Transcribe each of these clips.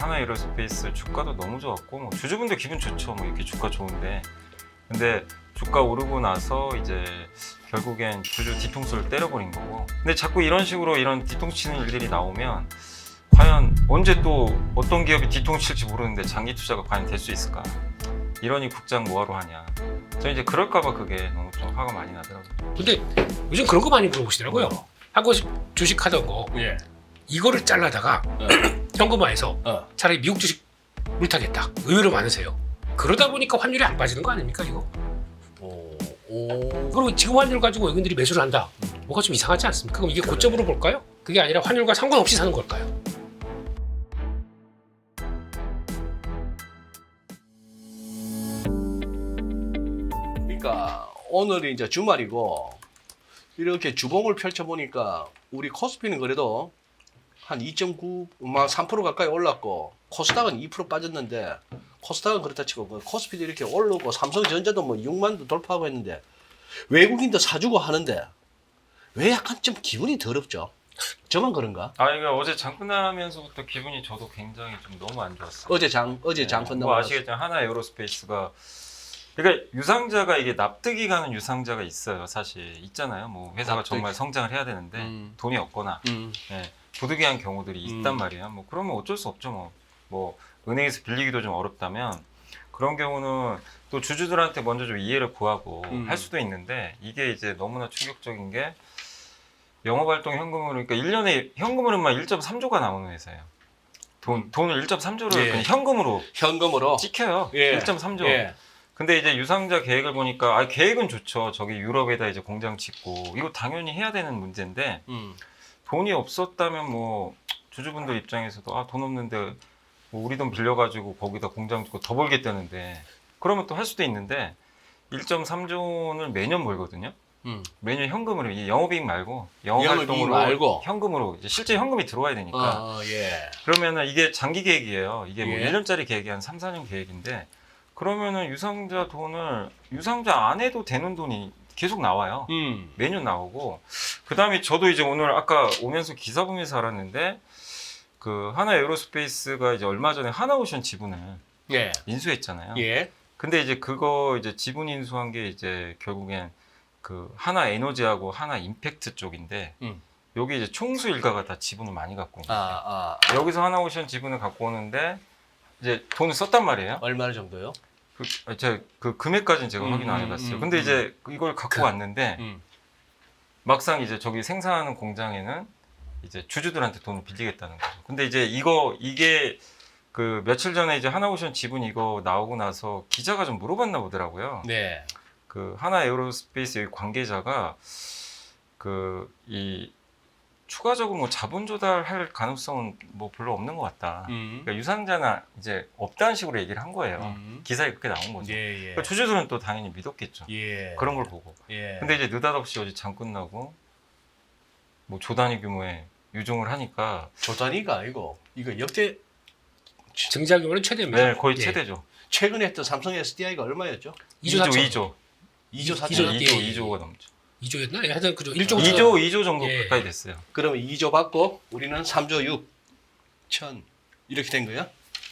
하나에어로스페이스 주가도 너무 좋았고 뭐 주주분들 기분 좋죠. 뭐 이렇게 주가 좋은데 근데 주가 오르고 나서 이제 결국엔 주주 뒤통수를 때려버린 거고 근데 자꾸 이런 식으로 이런 뒤통수 치는 일들이 나오면 과연 언제 또 어떤 기업이 뒤통수 칠지 모르는데 장기 투자가 과연 될 수 있을까? 이러니 국장 뭐하러 하냐. 저는 이제 그럴까봐 그게 너무 좀 화가 많이 나더라고요. 근데 요즘 그런 거 많이 물어보시더라고요. 하고 주식 하던 거 예. 이거를 잘라다가 현금화해서 차라리 미국 주식 물타겠다. 의외로 많으세요. 그러다 보니까 환율이 안 빠지는 거 아닙니까 이거? 그리고 지금 환율 가지고 외국인들이 매수를 한다. 뭐가 좀 이상하지 않습니까? 그럼 이게 고점으로 볼까요? 그게 아니라 환율과 상관없이 사는 걸까요? 그러니까 오늘이 이제 주말이고 이렇게 주봉을 펼쳐보니까 우리 코스피는 그래도 한 2.9, 3% 가까이 올랐고 코스닥은 2% 빠졌는데 코스닥은 그렇다 치고 코스피도 이렇게 오르고 삼성전자도 뭐 6만도 돌파하고 했는데 외국인도 사주고 하는데 왜 약간 좀 기분이 더럽죠? 저만 그런가? 아 이거 어제 장 끝나면서부터 기분이 저도 굉장히 좀 너무 안 좋았어요. 어제 장 끝나고 뭐 아시겠지만 하나에어로스페이스가 그러니까 유상자가 이게 납득이 가는 유상자가 있어요. 사실 있잖아요. 뭐 회사가 납득. 정말 성장을 해야 되는데 돈이 없거나 예, 부득이한 경우들이 있단 말이에요. 뭐 그러면 어쩔 수 없죠. 뭐 은행에서 빌리기도 좀 어렵다면 그런 경우는 또 주주들한테 먼저 좀 이해를 구하고 할 수도 있는데 이게 이제 너무나 충격적인 게 영업활동 현금으로 그러니까 1년에 현금으로만 1.3조가 나오는 회사예요. 돈을 1.3조를 예. 그냥 현금으로 찍혀요. 예. 1.3조. 예. 근데 이제 유상자 계획을 보니까 계획은 좋죠. 저기 유럽에다 이제 공장 짓고 이거 당연히 해야 되는 문제인데 돈이 없었다면 뭐 주주분들 입장에서도 돈 없는데 뭐 우리 돈 빌려가지고 거기다 공장 짓고 더 벌겠다는데 그러면 또 할 수도 있는데 1.3조는 매년 벌거든요. 매년 현금으로 이 영업이익 말고 영업활동으로 말고. 현금으로 이제 실제 현금이 들어와야 되니까 예. 그러면은 이게 장기 계획이에요. 이게 뭐 예. 1년짜리 계획이 한 3, 4년 계획인데 그러면은 유상자 돈을 유상자 안 해도 되는 돈이 계속 나와요. 매년 나오고 그다음에 저도 이제 오늘 아까 오면서 기사 보면서 알았는데 그 하나에어로스페이스가 이제 얼마 전에 하나오션 지분을 예. 인수했잖아요. 예. 근데 이제 그거 이제 지분 인수한 게 이제 결국엔 그 하나에너지하고 하나임팩트 쪽인데 여기 이제 총수 일가가 다 지분을 많이 갖고 있는 거예요. 여기서 하나오션 지분을 갖고 오는데 이제 돈을 썼단 말이에요. 얼마 정도요? 그 금액까지는 제가 확인 안 해봤어요. 근데 이제 이걸 갖고 왔는데 막상 이제 저기 생산하는 공장에는 이제 주주들한테 돈을 빌리겠다는 거죠. 근데 이제 이게 그 며칠 전에 이제 하나오션 지분 이거 나오고 나서 기자가 좀 물어봤나 보더라고요. 네. 그 하나에어로스페이스 관계자가 이 추가적으로 뭐 자본 조달할 가능성은 뭐 별로 없는 것 같다. 그러니까 유상자나 이제 없다는 식으로 얘기를 한 거예요. 기사에 그렇게 나온 거죠. 예. 그러니까 주주들은 또 당연히 믿었겠죠. 예. 그런 걸 보고. 예. 근데 이제 느닷없이 어제 장 끝나고 뭐 조 단위 규모의 유종을 하니까 조단위가 아니고 이거 역대 증자 규모는 최대입니다. 네, 거의 예. 최대죠. 최근에 했던 삼성 SDI가 얼마였죠? 2조 2조 4천. 2조가 넘죠. 2조였나? 하여튼 그죠. 1조 2조 정도 예. 가까이 됐어요. 그러면 2조 받고 우리는 3조 6 천 이렇게 된 거야?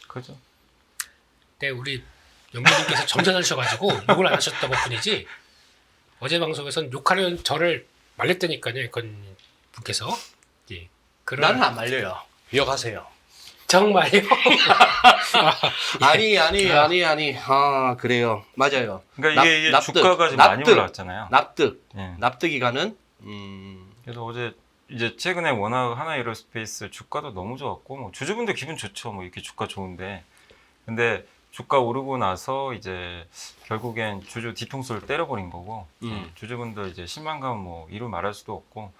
그죠. 네, 우리 연구님께서 점잖으셔가지고 욕을 안 하셨다고 뿐이지 어제 방송에서는 욕하는 저를 말렸다니까요. 건 분께서 예. 나는 안 말려요. 욕하세요. 정말요? 아니. 그래요. 맞아요. 그러니까 이게 납득, 주가가 지금 많이 올라왔잖아요. 납득. 예. 납득이 가는 그래서 어제 이제 최근에 워낙 하나에어로스페이스 주가도 너무 좋았고 뭐 주주분들 기분 좋죠. 뭐 이렇게 주가 좋은데 근데 주가 오르고 나서 이제 결국엔 주주 뒤통수를 때려버린 거고 주주분들 이제 실망감은 뭐 이루 말할 수도 없고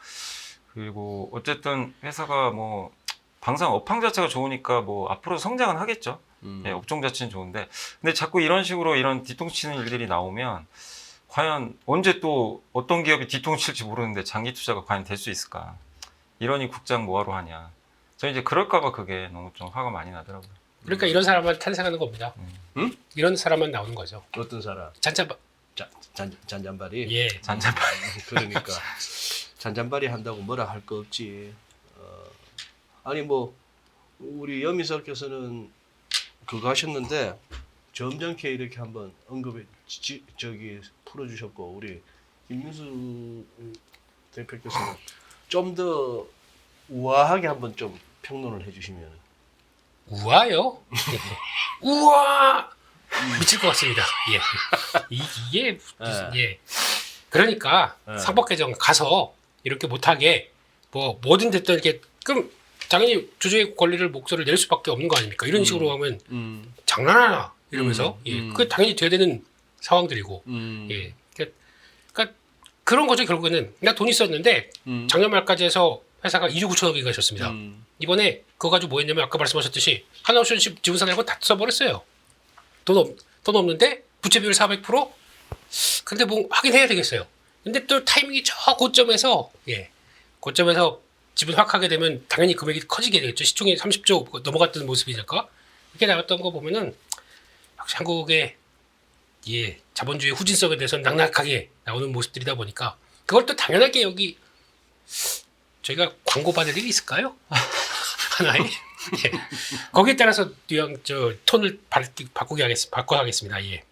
그리고 어쨌든 회사가 뭐 당장 업황 자체가 좋으니까 뭐 앞으로 성장은 하겠죠. 예, 업종 자체는 좋은데 근데 자꾸 이런 식으로 이런 뒤통수 치는 일들이 나오면 과연 언제 또 어떤 기업이 뒤통수 칠지 모르는데 장기 투자가 과연 될 수 있을까? 이러니 국장 뭐하러 하냐. 저는 이제 그럴까봐 그게 너무 좀 화가 많이 나더라고요. 그러니까 이런 사람만 탄생하는 겁니다. 이런 사람만 나오는 거죠. 어떤 사람? 잔잔바리. 예. 잔잔바리. 그러니까 잔잔바리 한다고 뭐라 할 거 없지. 아니 뭐 우리 여미사께서는 그거 하셨는데 점잖게 이렇게 한번 언급에 저기 풀어주셨고 우리 김민수 대표께서는 좀 더 우아하게 한번 좀 평론을 해주시면. 우아요? 우아 미칠 것 같습니다. 예. 이게 무슨, 예. 그러니까 상법 개정 가서 이렇게 못하게 뭐 뭐든 됐든 이렇게 그럼 당연히 주주의 권리를 목소리를 낼 수밖에 없는 거 아닙니까? 이런 식으로 하면 장난하나 이러면서 예. 그 당연히 돼야 되는 상황들이고 예. 그러니까 그런 거죠 결국에는. 내가 돈 있었는데 작년 말까지 해서 회사가 2조 9천억이 있었습니다. 이번에 그거 가지고 뭐 했냐면 아까 말씀하셨듯이 하나오션 지분사 내고 다 써버렸어요. 돈 없는데 부채 비율 400%? 근데 뭐 하긴 해야 되겠어요. 근데 또 타이밍이 저 고점에서 예. 고점에서 지분 확 하게 되면 당연히 금액이 커지게 되겠죠. 시총이 30조 넘어갔던 모습이니까. 이렇게 나왔던 거 보면은 역시 한국의 예, 자본주의 후진성에 대해서 낙낙하게 나오는 모습들이다 보니까 그걸 또 당연하게 여기 저희가 광고 받을 일이 있을까요? 하나에 예. 거기에 따라서 저 톤을 바꿔하겠습니다. 예.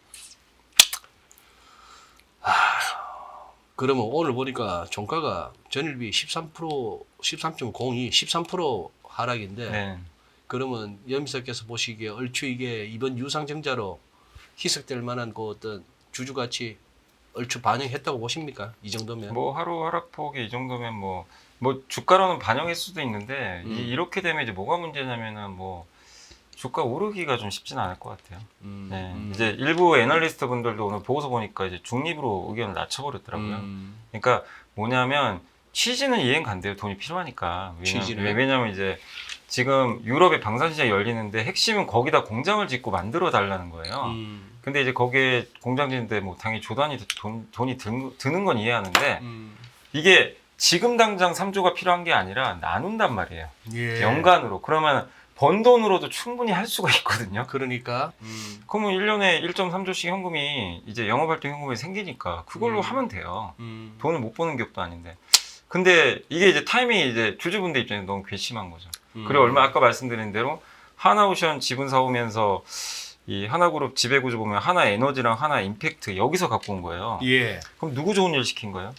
그러면 오늘 보니까 종가가 전일비 13.02 13% 하락인데 네. 그러면 여미사께서 보시기에 얼추 이게 이번 유상증자로 희석될 만한 그 어떤 주주 가치 얼추 반영했다고 보십니까? 이 정도면? 뭐 하루 하락폭이 이 정도면 뭐 주가로는 반영할 수도 있는데 이렇게 되면 이제 뭐가 문제냐면은 뭐 주가 오르기가 좀 쉽지는 않을 것 같아요. 네. 이제 일부 애널리스트 분들도 오늘 보고서 보니까 이제 중립으로 의견을 낮춰버렸더라고요. 그러니까 뭐냐면 취지는 이해는 간대요. 돈이 필요하니까. 왜냐면 이제 지금 유럽의 방산시장이 열리는데 핵심은 거기다 공장을 짓고 만들어 달라는 거예요. 근데 이제 거기에 공장 짓는데 뭐 당연히 조단위 돈이 드는 건 이해하는데 이게 지금 당장 3조가 필요한 게 아니라 나눈단 말이에요. 예. 연간으로. 그러면 번 돈으로도 충분히 할 수가 있거든요. 그러니까 그러면 1년에 1.3조씩 현금이 이제 영업활동 현금이 생기니까 그걸로 하면 돼요. 돈을 못 버는 기업도 아닌데. 근데 이게 이제 타이밍이 이제 주주분들 입장에서 너무 괘씸한 거죠. 그리고 아까 말씀드린 대로 하나오션 지분 사오면서 이 하나그룹 지배구조 보면 하나에너지랑 하나임팩트 여기서 갖고 온 거예요. 예. 그럼 누구 좋은 일 시킨 거예요?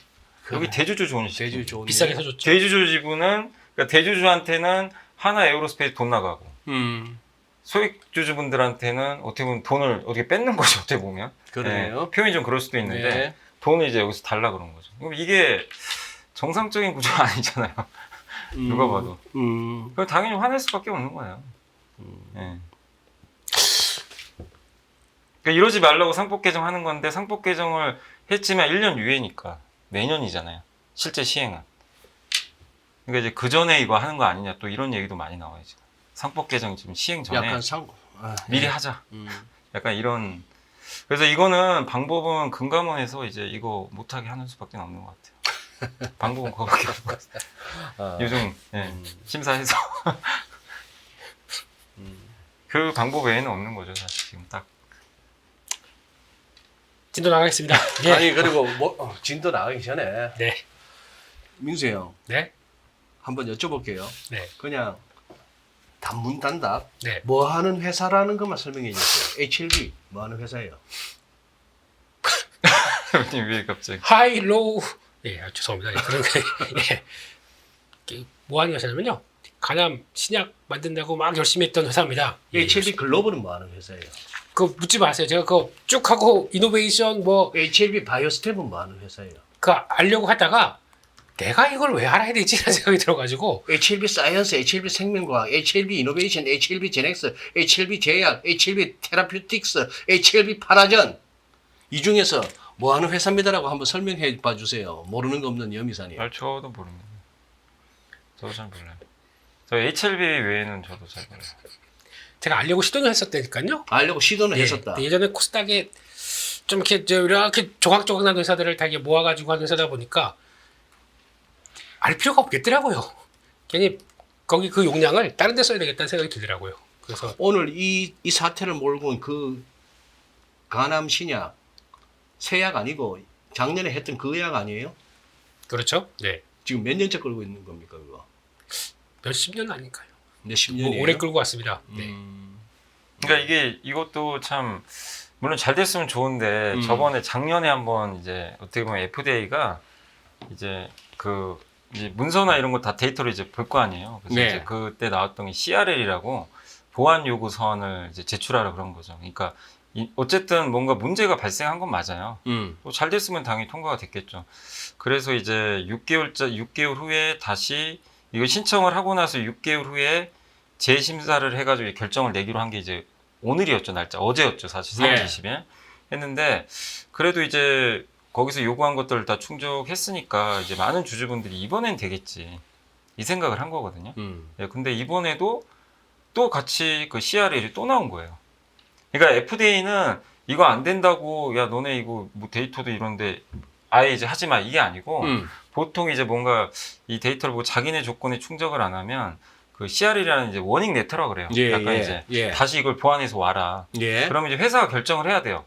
여기 대주주 좋은 일 시킨 거예요. 대주 좋은 비싸게 사줬죠. 대주주 지분은 그러니까 대주주한테는 하나 에어로스페이스 돈 나가고 소액 주주분들한테는 어떻게 보면 돈을 어떻게 뺏는 거죠. 어떻게 보면 그러네요. 네, 표현이 좀 그럴 수도 있는데 네. 돈을 이제 여기서 달라 그런 거죠. 그럼 이게 정상적인 구조가 아니잖아요. 누가 봐도. 그럼 당연히 화낼 수밖에 없는 거예요. 네. 그러니까 이러지 말라고 상법 개정하는 건데 상법 개정을 했지만 1년 유예니까 내년이잖아요. 실제 시행은. 그러니까 이제 그 전에 이거 하는 거 아니냐 또 이런 얘기도 많이 나와요. 지금. 상법 개정 지금 시행 전에 약간 미리 하자. 약간 이런. 그래서 이거는 방법은 금감원에서 이제 이거 못하게 하는 수밖에 없는 것 같아요. 방법은 그거밖에 없는 것 같아요. 요즘 예, 심사해서 그 방법 외에는 없는 거죠. 사실 지금 딱. 진도 나가겠습니다. 예. 아니 그리고 뭐 진도 나가기 전에 네. 민수 형 네. 한번 여쭤볼게요. 네. 그냥 단문단답 네. 뭐 하는 회사라는 것만 설명해 주세요. HLB 뭐 하는 회사예요? 왜 갑자기? 하이 로우 예, 죄송합니다. 예, 그런 예. 뭐 하는 회사냐면요. 간암 신약 만든다고 막 열심히 했던 회사입니다. 예, HLB 글로벌은 뭐 하는 회사예요? 그거 묻지 마세요. 제가 그거 쭉 하고 이노베이션 뭐 HLB 바이오스텝은 뭐 하는 회사예요? 그거 알려고 하다가 내가 이걸 왜 알아야 되지라는 생각이 들어가지고 HLB 사이언스, HLB 생명과학, HLB 이노베이션, HLB 제넥스, HLB 제약, HLB 테라퓨틱스, HLB 파라전 이 중에서 뭐 하는 회사입니다라고 한번 설명해 봐 주세요. 모르는 거 없는 여미사님. 저도 모릅니다. 저도 잘 몰라요. 저 HLB 외에는 저도 잘 몰라요. 제가 알려고 시도는 했었다니까요. 알려고 시도는 예, 했었다. 근데 예전에 코스닥에 좀 이렇게 조각조각난 회사들을 다 이렇게 모아가지고 하는 회사다 보니까 알 필요가 없겠더라고요. 괜히 거기 그 용량을 다른 데 써야 되겠다는 생각이 들더라고요. 그래서 오늘 이 사태를 몰고 온 그 간암 신약 새 약 아니고 작년에 했던 그 약 아니에요? 그렇죠. 네. 지금 몇 년째 끌고 있는 겁니까 그거? 몇십 년 아닌가요? 네, 10년이에요. 오래 끌고 왔습니다. 네. 그러니까 이것도 참 물론 잘 됐으면 좋은데 저번에 작년에 한번 이제 어떻게 보면 FDA가 이제 이제 문서나 이런 거 다 데이터로 이제 볼 거 아니에요. 그래서 네. 이제 그때 나왔던 게 CRL이라고 보안 요구 서원을 이제 제출하라 그런 거죠. 그러니까 어쨌든 뭔가 문제가 발생한 건 맞아요. 잘 됐으면 당연히 통과가 됐겠죠. 그래서 이제 6개월 후에 다시 이거 신청을 하고 나서 6개월 후에 재심사를 해가지고 결정을 내기로 한 게 이제 오늘이었죠, 날짜. 어제였죠, 사실. 3월 네. 20일. 했는데, 그래도 이제 거기서 요구한 것들을 다 충족했으니까 이제 많은 주주분들이 이번엔 되겠지. 이 생각을 한 거거든요. 예, 근데 이번에도 또 같이 그 CRL이 또 나온 거예요. 그러니까 FDA는 이거 안 된다고, 야, 너네 이거 뭐 데이터도 이런데 아예 이제 하지 마. 이게 아니고, 보통 이제 뭔가 이 데이터를 보고 자기네 조건에 충족을 안 하면 그 CR이라는 이제 워닝 레터라 그래요. 예, 약간 예, 이제 예. 다시 이걸 보완해서 와라. 예. 그러면 이제 회사가 결정을 해야 돼요.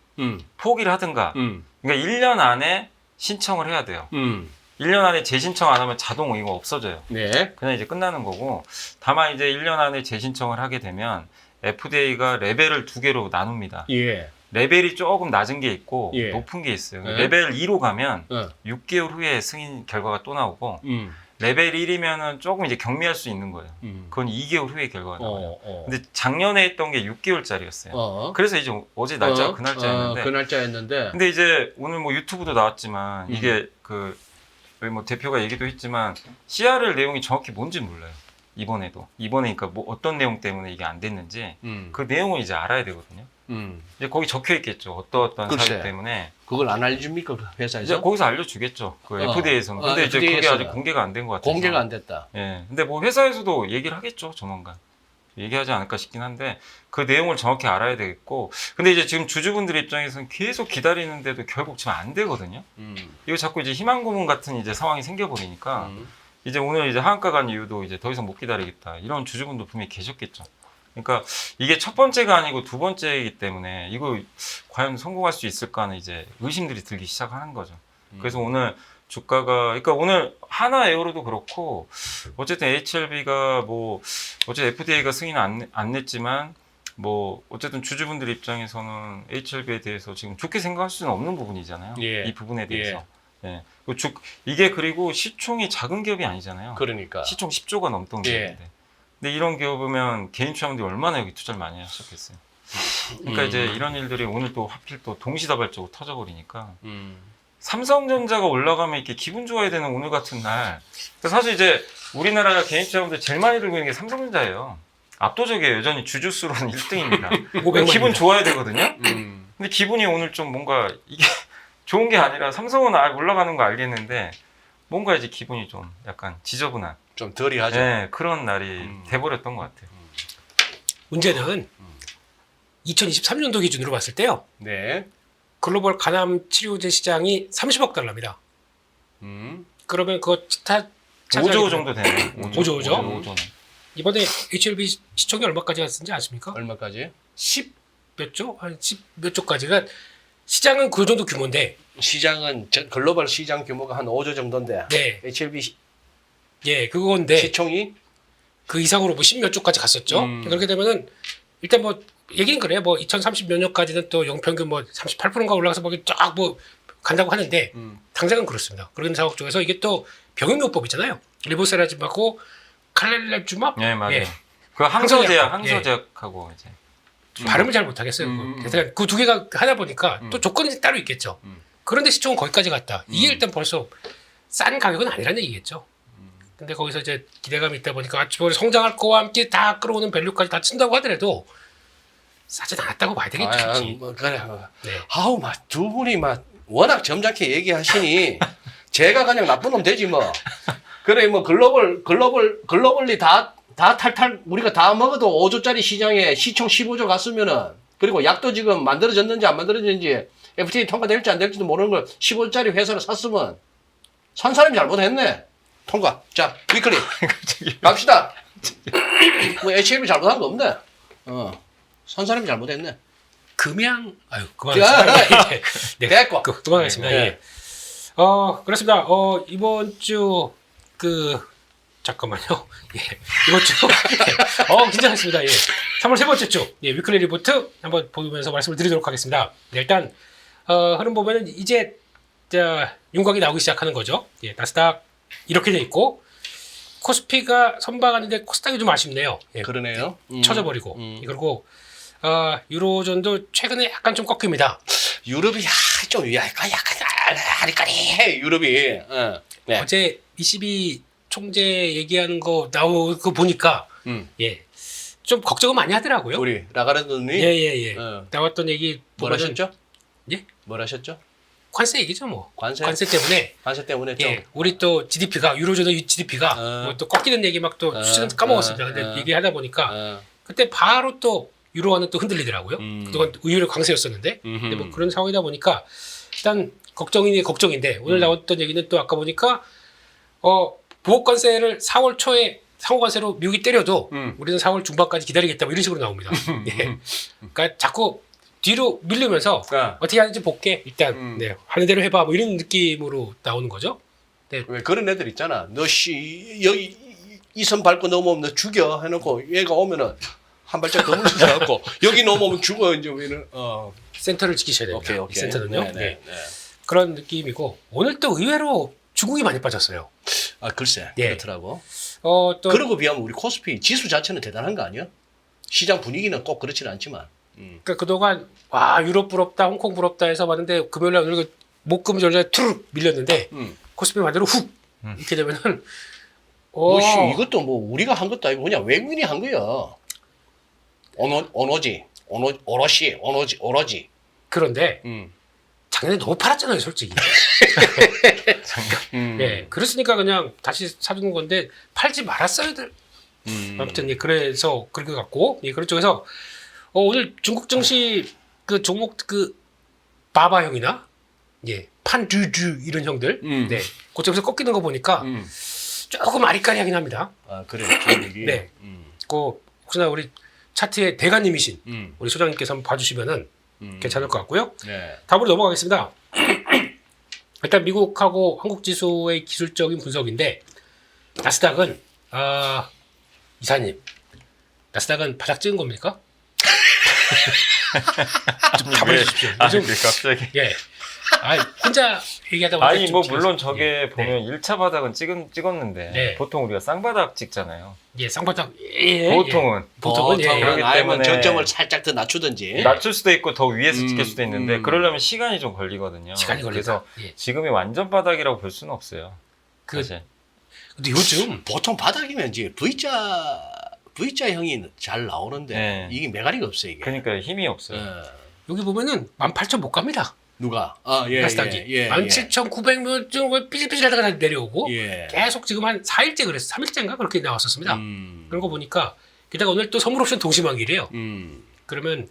포기를 하든가. 음. 그러니까 1년 안에 신청을 해야 돼요. 1년 안에 재신청 안 하면 자동 이거 없어져요. 네. 그냥 이제 끝나는 거고. 다만 이제 1년 안에 재신청을 하게 되면 FDA가 레벨을 2개로 나눕니다. 예. 레벨이 조금 낮은 게 있고 예. 높은 게 있어요. 네. 레벨 2로 가면 어. 6개월 후에 승인 결과가 또 나오고 레벨 1이면은 조금 이제 경미할 수 있는 거예요. 그건 2개월 후에 결과가 나와요. 근데 작년에 했던 게 6개월짜리였어요. 그래서 이제 어제 날짜가 그 날짜였는데. 그 날짜였는데. 근데 이제 오늘 뭐 유튜브도 나왔지만 이게 여기 뭐 대표가 얘기도 했지만 CRL 내용이 정확히 뭔지 몰라요. 이번에 그러니까 뭐 어떤 내용 때문에 이게 안 됐는지 그 내용을 이제 알아야 되거든요. 이제 거기 적혀 있겠죠. 어떤 글쎄. 사유 때문에. 그걸 안 알려줍니까 그 이제 회사에서? 거기서 알려주겠죠. 그 FDA에서는. 근데 이제 그게 FDA에서는. 아직 공개가 안 된 것 같아서. 공개가 안 됐다. 예. 근데 뭐 회사에서도 얘기를 하겠죠. 조만간. 얘기하지 않을까 싶긴 한데 그 내용을 정확히 알아야 되겠고. 근데 이제 지금 주주분들 입장에서는 계속 기다리는데도 결국 지금 안 되거든요. 이거 자꾸 이제 희망 고문 같은 이제 상황이 생겨버리니까 이제 오늘 이제 하한가 간 이유도 이제 더 이상 못 기다리겠다. 이런 주주분도 분명히 계셨겠죠. 그러니까 이게 첫 번째가 아니고 두 번째이기 때문에 이거 과연 성공할 수 있을까 하는 이제 의심들이 들기 시작하는 거죠. 그래서 오늘 주가가, 그러니까 오늘 하나 에어로도 그렇고 어쨌든 HLB가 뭐 어쨌든 FDA가 승인 안 냈지만 뭐 어쨌든 주주분들 입장에서는 HLB에 대해서 지금 좋게 생각할 수는 없는 부분이잖아요. 예. 이 부분에 대해서. 예. 이게 그리고 시총이 작은 기업이 아니잖아요. 그러니까. 시총 10조가 넘던 예. 기업인데. 근데 이런 기업이면 개인 투자분들이 얼마나 여기 투자를 많이 하셨겠어요. 그러니까 이제 이런 일들이 오늘 또 하필 또 동시다발적으로 터져버리니까 삼성전자가 올라가면 이렇게 기분 좋아야 되는 오늘 같은 날. 사실 이제 우리나라 개인 투자분들 제일 많이 들고 있는 게 삼성전자예요. 압도적이에요. 여전히 주주수로는 1등입니다. 500만 기분 좋아야 되거든요. 음. 근데 기분이 오늘 좀 뭔가 이게 좋은 게 아니라 삼성은 올라가는 거 알겠는데 뭔가 이제 기분이 좀 약간 지저분한 좀 덜이 하죠. 네, 그런 날이 돼버렸던 것 같아요. 문제는 2023년도 기준으로 봤을 때요. 네. 글로벌 간암 치료제 시장이 30억 달러입니다. 그러면 그거 5조 정도 되네요. 5조. 5조는. 이번에 HLB 시총이 얼마까지 갔는지 아십니까? 얼마까지? 10 몇 조? 한 10 몇 조까지가 시장은 그 정도 규모인데 시장은 글로벌 시장 규모가 한 5조 정도인데 네. HLB 예, 그건데 시총이 그 이상으로 뭐 10 몇 조까지 갔었죠. 그렇게 되면은 일단 뭐 얘기는 그래요. 뭐 2030 몇 년까지는 또 연평균 뭐 38%인가 올라가서 뭐 쫙 뭐 간다고 하는데 당장은 그렇습니다. 그런 사업 쪽에서 이게 또 병용요법 있잖아요. 리보세라즘하고 칼렐레주맙. 네, 맞아요. 예. 그 항소제약. 항소제약하고 이제 발음을 잘 못하겠어요. 그래서 그 두 개가 하다 보니까 또 조건이 따로 있겠죠. 그런데 시총은 거기까지 갔다. 이게 일단 벌써 싼 가격은 아니라는 얘기겠죠. 근데 거기서 이제 기대감이 있다 보니까 지금 성장할 거와 함께 다 끌어오는 밸류까지 다 친다고 하더라도 싸진 않았다고 봐야 되겠죠. 뭐 그래. 네. 아우 막 두 분이 막 워낙 점잖게 얘기하시니 제가 그냥 나쁜 놈 되지 뭐. 그래 뭐 글로벌리 다 탈탈 우리가 다 먹어도 5조짜리 시장에 시총 15조 갔으면은 그리고 약도 지금 만들어졌는지 안 만들어졌는지 FDA 통과될지 안 될지도 모르는 걸 15조짜리 회사를 샀으면 산 사람이 잘못했네. 통과. 자 위클리 갑시다. 뭐 HLB 잘못한 거 없네. 산 사람이 잘못했네. 금양 아유 그만하겠습니다. 네. 됐고. 그만하겠습니다. 네. 예. 그렇습니다. 이번 주 그 잠깐만요. 예, 이번 주 긴장했습니다. 예, 3월 세 번째 주 위클리 리포트 한번 보면서 말씀을 드리도록 하겠습니다. 네, 일단 흐름 보면은 이제 윤곽이 나오기 시작하는 거죠. 예, 나스닥 이렇게 돼 있고 코스피가 선방하는데 코스닥이 좀 아쉽네요. 예, 그러네요. 쳐져버리고 그리고 유로존도 최근에 약간 좀 꺾입니다. 유럽이 좀 약간 아리까리해 유럽이. 네. 어제 ECB 총재 얘기하는 거 나오고 보니까 예, 좀 걱정은 많이 하더라고요. 우리 라가르드니 예예예. 나왔던 얘기 뭐라 보면은 하셨죠? 예? 뭐라 하셨죠? 관세 얘기죠 뭐. 관세 때문에 때문에 좀 예, 우리 또 GDP가 유로존의 GDP가 뭐또 꺾이는 얘기 막 또 수시간 까먹었습니다. 근데 얘기하다 보니까 그때 바로 또 유로화는 또 흔들리더라고요. 그동안 의외로 강세였었는데 근데 뭐 그런 상황이다 보니까 일단 걱정인데 오늘 나왔던 얘기는 또 아까 보니까 보호관세를 4월 초에 상호관세로 미국이 때려도 우리는 4월 중반까지 기다리겠다 뭐 이런 식으로 나옵니다. 예. 그러니까 자꾸 뒤로 밀리면서 어떻게 하는지 볼게 일단 네, 하는 대로 해봐 뭐 이런 느낌으로 나오는 거죠. 네. 왜 그런 애들 있잖아. 너 여기 이 선 밟고 넘어오면 너 죽여 해놓고 얘가 오면은 한 발짝 더 물러서 여기 넘어오면 죽어 이제 우리는 센터를 지키셔야 됩니다. 오케이. 이 센터는요. 네. 네. 그런 느낌이고 오늘 또 의외로 중국이 많이 빠졌어요. 아 글쎄 예. 그렇더라고. 또 그러고 비하면 우리 코스피 지수 자체는 대단한 거 아니야? 시장 분위기는 꼭 그렇지는 않지만. 그러니까 그동안 와 유럽 부럽다, 홍콩 부럽다 해서 봤는데 금요일날 오늘 목금 전자 투르 밀렸는데 코스피 반대로 훅 이렇게 되면은 이것도 뭐 우리가 한 것도 아니고 그냥 외국인이 한 거야. 오로지. 그런데 작년에 너무 팔았잖아요, 솔직히. 예, 그랬으니까 그냥 다시 사두는 건데 팔지 말았어야 될. 아무튼 예, 그래서 그렇게 갖고 예, 그런 쪽에서 오늘 중국 증시 그 종목 그 바바형이나 예 판듀듀 이런 형들 네 그쪽에서 꺾이는 거 보니까 조금 아리까리하긴 합니다. 아 그래 그런 얘기. 네. 그 혹시나 우리 차트의 대가님이신 우리 소장님께서 한번 봐주시면은 괜찮을 것 같고요. 네. 다음으로 넘어가겠습니다. 일단 미국하고 한국 지수의 기술적인 분석인데 나스닥은 이사님 나스닥은 바닥 찍은 겁니까? 좀 가버리십시오. 요즘 갑자기. 예. 혼자 얘기하다 보니까 아니 좀 뭐 지금- 물론 저게 예. 보면 1차 바닥은 찍었는데 네. 보통 우리가 쌍바닥 찍잖아요. 예, 쌍바닥 예, 보통은 보통은 예. 그러기 아니면 때문에 정점을 살짝 더 낮추든지. 낮출 수도 있고 더 위에서 찍힐 수도 있는데 그러려면 시간이 좀 걸리거든요. 시간이 걸려서 그래서 예. 지금이 완전 바닥이라고 볼 수는 없어요. 그 사실. 근데 요즘 보통 바닥이면 이제 V자 형이 잘 나오는데 네. 이게 메가리가 없어 이게. 그러니까 힘이 없어요. 여기 보면은 18,000 못 갑니다. 누가? 나스닥이 17,900몇 삐질삐질하다가 다시 내려오고 예. 계속 지금 한 4일째 그랬어. 3일째인가 그렇게 나왔었습니다. 그런 거 보니까 게다가 오늘 또 선물 옵션 동시만기래요. 그러면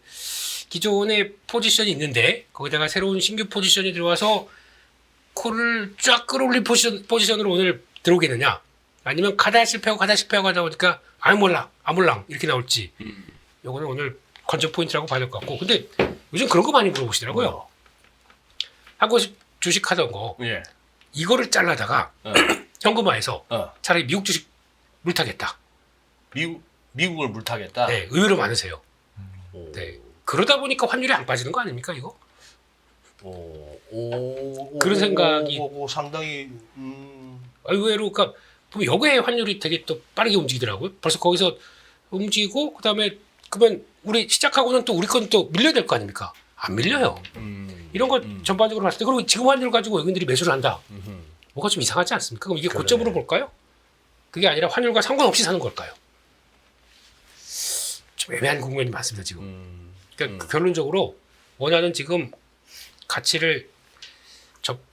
기존의 포지션이 있는데 거기다가 새로운 신규 포지션이 들어와서 콜을 쫙 끌어올린 포지션으로 오늘 들어오겠느냐 아니면 가다 실패하고 하다 보니까 아몰랑 이렇게 나올지 요거는 오늘 관전 포인트라고 봐야 될 것 같고 근데 요즘 그런 거 많이 물어보시더라고요. 한국 주식 하던 거 예. 이거를 잘라다가 현금화해서 차라리 미국 주식 물타겠다. 미국을 물타겠다. 네, 의외로 많으세요. 네. 그러다 보니까 환율이 안 빠지는 거 아닙니까 이거? 그런 생각이 상당히 의외로 그러니까 보면 여기에 환율이 되게 또 빠르게 움직이더라고요. 벌써 거기서 움직이고 그다음에 그러면 우리 시작하고는 또 우리 건 또 밀려야 될 거 아닙니까? 안 밀려요. 이런 거 전반적으로 봤을 때 그리고 지금 환율 가지고 외국인들이 매수를 한다. 뭐가 좀 이상하지 않습니까? 그럼 이게 고점으로 볼까요? 그게 아니라 환율과 상관없이 사는 걸까요? 좀 애매한 국면이 많습니다 지금. 그러니까 결론적으로 원하는 지금 가치를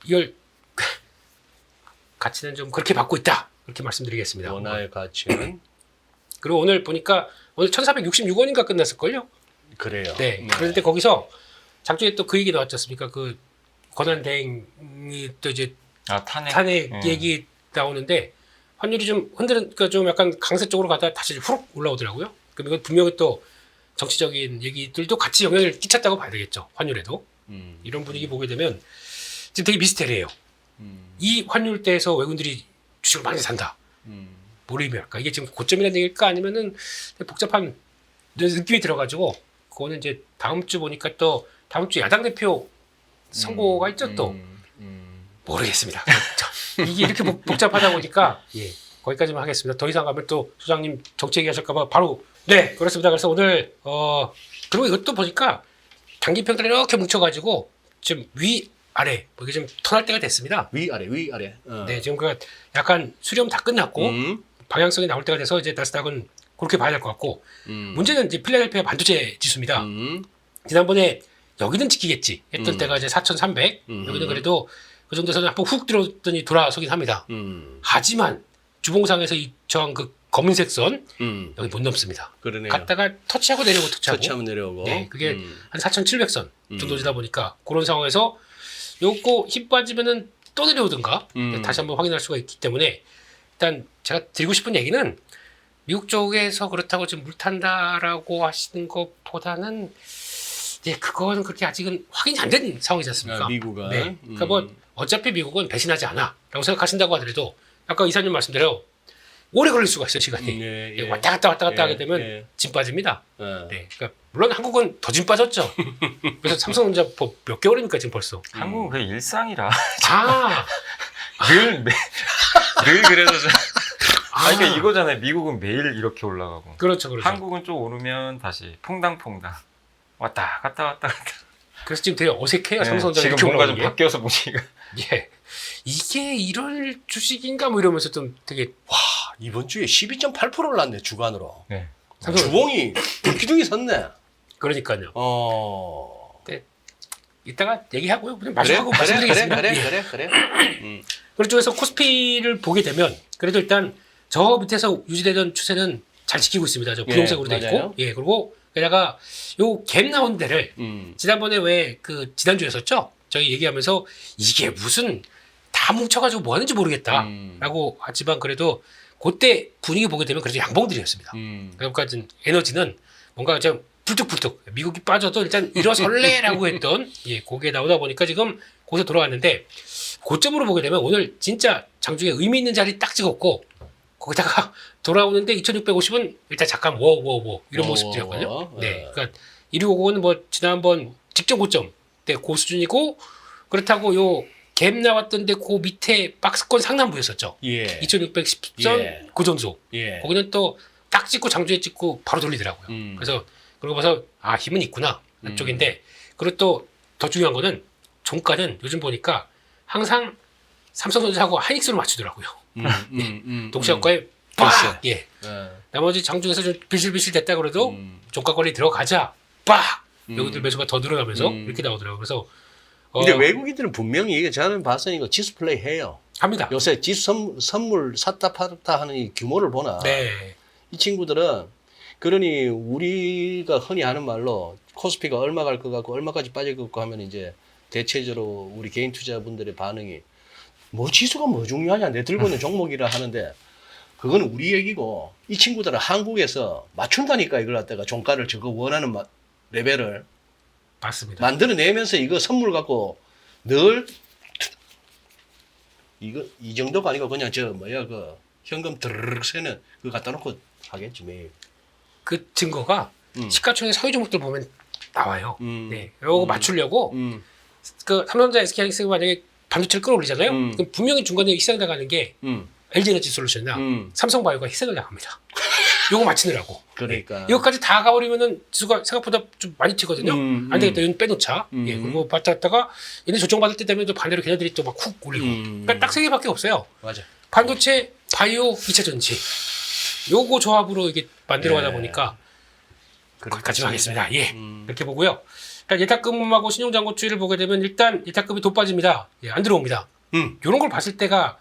이걸 가치는 좀 그렇게 받고 있다. 그렇게 말씀드리겠습니다. 원화의 가치는 그리고 오늘 보니까 오늘 1,466원인가 끝났을걸요? 그래요. 네. 그런데 거기서 장중에 또 그 얘기 나왔지 않습니까? 그 권한대행이 또 이제 탄핵 얘기 나오는데 환율이 좀 그러니까 좀 약간 강세 쪽으로 가다 다시 후룩 올라오더라고요. 그럼 이건 분명히 또 정치적인 얘기들도 같이 영향을 끼쳤다고 봐야 되겠죠. 환율에도. 이런 분위기 보게 되면 지금 되게 미스테리해요. 이 환율대에서 외국인들이 주식을 많이 산다. 몰입이랄까 이게 지금 고점이라는 얘기일까 아니면은 복잡한 느낌이 들어가지고 그거는 이제 다음 주 보니까 또 다음 주 야당 대표 선거가 있죠 또 모르겠습니다. 이게 이렇게 복잡하다 보니까 예 거기까지만 하겠습니다. 더 이상 가면 또 소장님 정치 얘기하실까봐 바로 네 그렇습니다. 그래서 오늘 그리고 이것도 보니까 단기 평가를 이렇게 뭉쳐가지고 지금 위 아래 뭐 이게 좀 턴할 때가 됐습니다. 위아래. 네 지금 그 약간 수렴 다 끝났고 방향성이 나올 때가 돼서 이제 나스닥은 그렇게 봐야 될 것 같고 문제는 이제 필라델피아 반도체 지수입니다. 지난번에 여기는 지키겠지 했던 때가 이제 4,300 여기는 그래도 그 정도에서는 한번 훅 들어오더니 돌아서긴 합니다. 하지만 주봉상에서 이 저항 그 검은색 선 여기 못 넘습니다. 그러네요. 갔다가 터치하고 내려오고 터치하고 터치하면 내려오고. 네, 그게 한 4,700선 정도 되다 보니까 그런 상황에서 요거 힘 빠지면은 또 내려오든가 다시 한번 확인할 수가 있기 때문에 일단 제가 드리고 싶은 얘기는 미국 쪽에서 그렇다고 지금 물 탄다라고 하시는 것보다는 예, 그거는 그렇게 아직은 확인이 안 된 상황이지 않습니까? 미국은. 네. 그러니까 뭐 어차피 미국은 배신하지 않아라고 생각하신다고 하더라도 아까 이사님 말씀대로 오래 걸릴 수가 있어요 시간이. 예, 예, 왔다 갔다 하게 되면 짐 빠집니다. 네. 그러니까 물론 한국은 더 짐 빠졌죠. 그래서 삼성전자 몇 개월입니까 지금 벌써? 한국은 그게 일상이라 아, 늘 그래서 그러니까 이거잖아요. 미국은 매일 이렇게 올라가고 그렇죠. 한국은 좀 오르면 다시 퐁당퐁당 왔다 갔다. 그래서 지금 되게 어색해요. 네, 삼성전자 지금 이렇게 뭔가 올라오는 좀 게. 바뀌어서 보니까 예. 이게 이럴 주식인가 뭐 이러면서 좀 되게 이번 주에 12.8%를 났네 주간으로. 네. 주봉이 불기둥이 섰네. 그러니까요. 이따가 얘기하고요. 그냥 그래, 마주하고 말씀드리겠습니다. 예. 그래. 그런 쪽에서 코스피를 보게 되면 그래도 일단 저 밑에서 유지되던 추세는 잘 지키고 있습니다. 저 분홍색으로 돼 맞아요. 있고, 예 그리고 게다가 요 갭 나온 데를 지난번에 왜 그 지난주에 했었죠? 저희 얘기하면서 이게 무슨 다 뭉쳐가지고 뭐 하는지 모르겠다라고 하지만 그래도 그때 분위기 보게 되면 그래도 양봉들이었습니다. 그러니까 에너지는 뭔가 좀 불뚝불뚝 미국이 빠져도 일단 일어설래라고 했던 예 그게 나오다 보니까 지금 거기서 돌아왔는데 고점으로 보게 되면 오늘 진짜 장중에 의미 있는 자리 딱 찍었고 거기다가 돌아오는데 2650은 일단 잠깐 워워워 이런 모습들이었거든요. 네, 그러니까 1650은 뭐 지난번 직전 고점 때 그 수준이고 그렇다고 요 갭 나왔던데 그 밑에 박스권 상단부였었죠. 예. 2610선 예. 고정소. 예. 거기는 또 딱 찍고 장중에 찍고 바로 돌리더라고요. 그래서 그러고 봐서 아 힘은 있구나 쪽인데 그리고 또 더 중요한 거는 종가는 요즘 보니까 항상 삼성전자하고 하이닉스로 맞추더라고요. 동시효과에 빡! 예. 나머지 장중에서 좀 비실비실 됐다 그래도 종가 관리 들어가자 빡! 여기들 매수가 더 늘어나면서 이렇게 나오더라고요. 그래서 근데 외국인들은 분명히 저는 봤으니까 지수 플레이 해요. 합니다. 요새 지수 선물 샀다 팔았다 하는 이 규모를 보나. 네. 이 친구들은 그러니 우리가 흔히 하는 말로 코스피가 얼마 갈 것 같고 얼마까지 빠질 것 같고 하면 이제 대체적으로 우리 개인 투자분들의 반응이 뭐 지수가 뭐 중요하냐 내 들고 있는 종목이라 하는데 그거는 우리 얘기고 이 친구들은 한국에서 맞춘다니까 이걸 갖다가 종가를 저거 원하는 레벨을 맞습니다. 만들어내면서 이거 선물 갖고 늘 이거 이 정도가 아니고 그냥 저 뭐야 그 현금 드르륵 세는 그거 갖다 놓고 하겠지 매일. 그 증거가 시가총액 상위 종목들 보면 나와요. 네. 요거 맞추려고 그 삼성전자 SK하이닉스가 만약에 반도체를 끌어올리잖아요. 그럼 분명히 중간에 희생 당하는 게 LG에너지 솔루션이나 삼성바이오가 희생을 당합니다. 요거 맞추느라고. 그러니까. 이거까지 다 가버리면은 지수가 생각보다 좀 많이 튀거든요. 안 되겠다. 이건 빼놓자. 예, 그리고 받았다가 얘네 조정받을 때 되면 또 반대로 걔네들이 또 막 훅 올리고. 그러니까 딱 세 개밖에 없어요. 맞아. 반도체, 바이오, 2차 전지. 요거 조합으로 이게 만들어가다 보니까 거기까지 하겠습니다. 예, 이렇게 보고요. 일단 예탁금하고 신용잔고추이를 보게 되면 일단 예탁금이 더 빠집니다. 예, 안 들어옵니다. 이런 걸 봤을 때가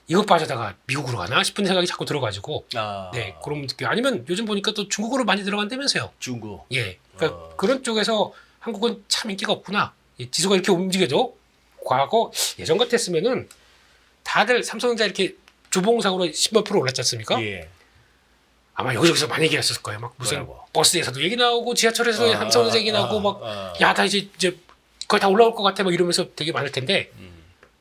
이거 빠져다가 미국으로 가나 싶은 생각이 자꾸 들어가지고 네 그럼 아니면 요즘 보니까 또 중국으로 많이 들어간다면서요. 중국. 예, 그러니까 그런 쪽에서 한국은 참 인기가 없구나. 예, 지수가 이렇게 움직여도 과거 예전 같았으면은 다들 삼성전자 이렇게 주봉상으로 10몇 % 올랐지 않습니까? 예. 아마 여기저기서 많이 얘기했을 거예요. 막 무슨 뭐라고? 버스에서도 얘기 나오고 지하철에서 삼성전자 얘기 나오고 막 야 다 이제 거의 다 올라올 것 같아 막 이러면서 되게 많을 텐데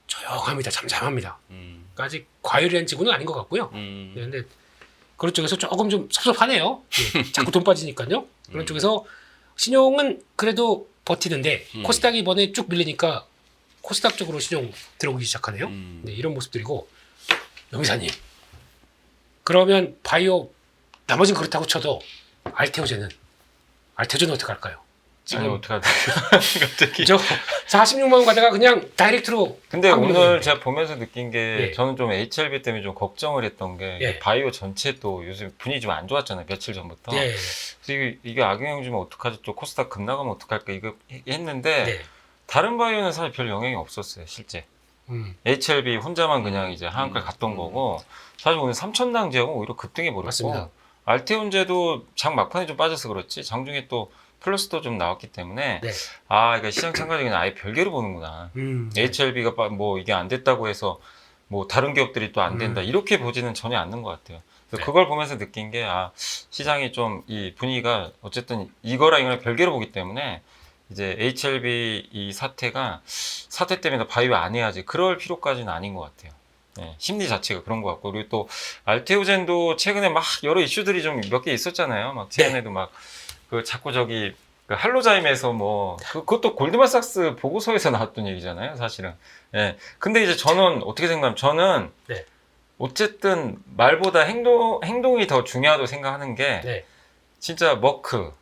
조용합니다. 잠잠합니다. 그러니까 아직 과열이한 지구는 아닌 것 같고요. 그런데 그런 쪽에서 조금 좀 섭섭하네요. 예, 자꾸 돈 빠지니까요. 그런 쪽에서 신용은 그래도 버티는데 코스닥이 이번에 쭉 밀리니까 코스닥 쪽으로 신용 들어오기 시작하네요. 네, 이런 모습들이고 영사님 그러면 바이오 나머지는 그렇다고 쳐도 알테오제는 어떻게 할까요? 아니 지금 어떡하지? 갑자기. 저 46만 원 가다가 그냥 다이렉트로 근데 확 오늘 밀어버리네. 제가 보면서 느낀 게 예. 저는 좀 HLB 때문에 좀 걱정을 했던 게 예. 바이오 전체 또 요즘 분위기 좀 안 좋았잖아요. 며칠 전부터. 예, 그래서 이게 악영향 주면 어떡하지? 또 코스닥 급나가면 어떡할까? 이거 했는데 네. 다른 바이오는 사실 별 영향이 없었어요. 실제. HLB 혼자만 그냥 이제 하한가를 갔던 거고 사실 오늘 3천당 지역은 오히려 급등해 버렸고 맞습니다. 알테온제도 장 막판에 좀 빠져서 그렇지 장중에 또 플러스도 좀 나왔기 때문에 네. 그러니까 시장 참가자 그냥 아예 별개로 보는구나. HLB가 뭐 이게 안 됐다고 해서 뭐 다른 기업들이 또 안 된다 이렇게 보지는 전혀 않는 것 같아요. 그래서 네. 그걸 보면서 느낀 게 시장이 좀 이 분위기가 어쨌든 이거랑 별개로 보기 때문에 이제 HLB 이 사태 때문에 바이오 안 해야지 그럴 필요까지는 아닌 것 같아요. 네, 심리 자체가 그런 것 같고 그리고 또 알테오젠도 최근에 막 여러 이슈들이 좀 몇 개 있었잖아요. 막 최근에도 막 그 자꾸 저기 그 할로자임에서 뭐 그것도 골드만삭스 보고서에서 나왔던 얘기잖아요, 사실은. 예. 근데 이제 저는 어떻게 생각하면 저는 네. 어쨌든 말보다 행동이 더 중요하다고 생각하는 게 네. 진짜 머크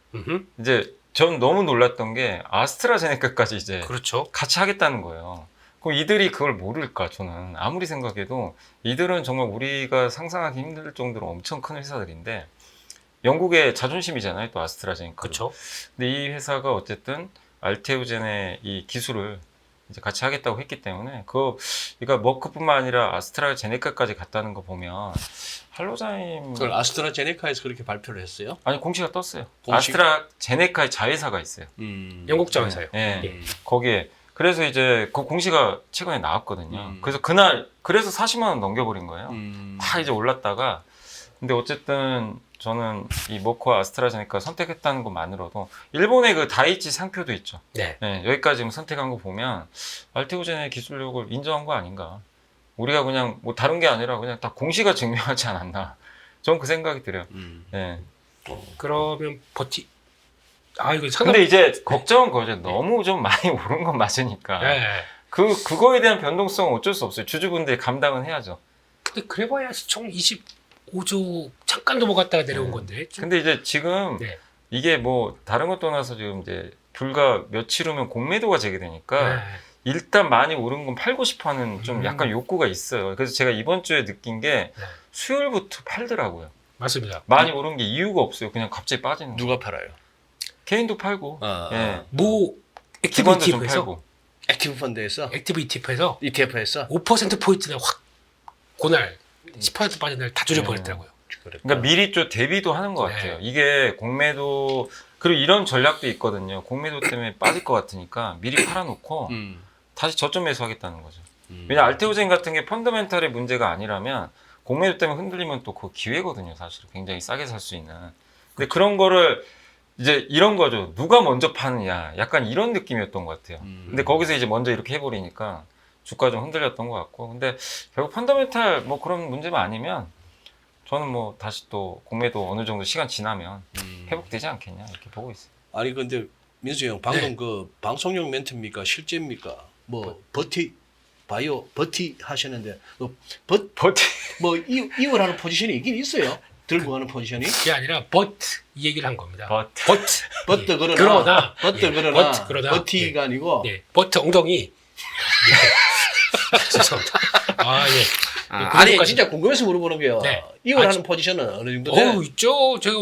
이제 전 너무 놀랐던 게 아스트라제네카까지 이제 그렇죠. 같이 하겠다는 거예요. 그럼 이들이 그걸 모를까? 저는 아무리 생각해도 이들은 정말 우리가 상상하기 힘들 정도로 엄청 큰 회사들인데 영국의 자존심이잖아요, 또 아스트라제네카. 그렇죠. 근데 이 회사가 어쨌든 알테오젠의 이 기술을 이제 같이 하겠다고 했기 때문에 그러니까 머크뿐만 아니라 아스트라제네카까지 갔다는 거 보면 할로자임 그걸 아스트라제네카에서 그렇게 발표를 했어요? 아니 공시가 떴어요. 공식? 아스트라제네카의 자회사가 있어요. 영국 자회사요. 예. 예. 거기에 그래서 이제 그 공시가 최근에 나왔거든요. 그래서 그래서 40만 원 넘겨버린 거예요. 다 이제 올랐다가 근데 어쨌든 저는 이 머크와 아스트라제네카 선택했다는 것만으로도 일본의 그 다이치 상표도 있죠. 네. 네, 여기까지 지금 선택한 거 보면 알테오젠의 기술력을 인정한 거 아닌가. 우리가 그냥 뭐 다른 게 아니라 그냥 다 공시가 증명하지 않았나. 저는 그 생각이 들어요. 네. 그러면 이거 상담. 근데 이제 걱정은 그거죠. 너무 좀 많이 오른 건 맞으니까. 네. 그거에 대한 변동성은 어쩔 수 없어요. 주주분들이 감당은 해야죠. 근데 그래봐야 시총 25조 잠깐 넘어갔다가 내려온 건데. 좀- 근데 이제 지금 네. 이게 뭐 다른 것 떠나서 지금 이제 불과 며칠 후면 공매도가 재개되니까 네. 일단 많이 오른 건 팔고 싶어 하는 좀 약간 욕구가 있어요. 그래서 제가 이번 주에 느낀 게 네. 수요일부터 팔더라고요. 맞습니다. 많이 오른 게 이유가 없어요. 그냥 갑자기 빠지는 거. 누가 팔아요? 개인도 팔고, 예. 모 액티브 기관도 좀 ETF에서 팔고. 액티브 펀드에서 액티브 ETF에서 ETF에서 5% 포인트를 확 그날 10% 빠진 날 다 줄여버렸더라고요. 그러니까 미리 좀 대비도 하는 것 네. 같아요. 이게 공매도 그리고 이런 전략도 있거든요. 공매도 때문에 빠질 것 같으니까 미리 팔아놓고 다시 저점 매수하겠다는 거죠. 왜냐 알테오젠 같은 게 펀더멘탈의 문제가 아니라면 공매도 때문에 흔들리면 또 그 기회거든요. 사실 굉장히 싸게 살 수 있는. 근데 그런 거를 이제 이런 거죠. 누가 먼저 파느냐. 약간 이런 느낌이었던 것 같아요. 근데 거기서 이제 먼저 이렇게 해버리니까 주가 좀 흔들렸던 것 같고. 근데 결국 펀더멘탈 뭐 그런 문제만 아니면 저는 뭐 다시 또 공매도 어느 정도 시간 지나면 회복되지 않겠냐 이렇게 보고 있어요. 아니 근데 민수 형 방금 네. 그 방송용 멘트입니까 실제입니까? 뭐 바이오 버티 하셨는데 버티. 뭐 이월 하는 포지션이 있긴 있어요. 들고 가는 포지션이. 그게 아니라 이 얘기를 한 겁니다. 버티. 버트 그러나 그러나, 버트 예, 그러나 버트 그러나, 버티가 아니고 네, 버트 엉덩이. 예. 죄송합니다. 예. 아니 진짜 궁금해서 물어보는 게요. 네. 이월 아, 하는 포지션은 어느 정도 돼? 있죠. 제가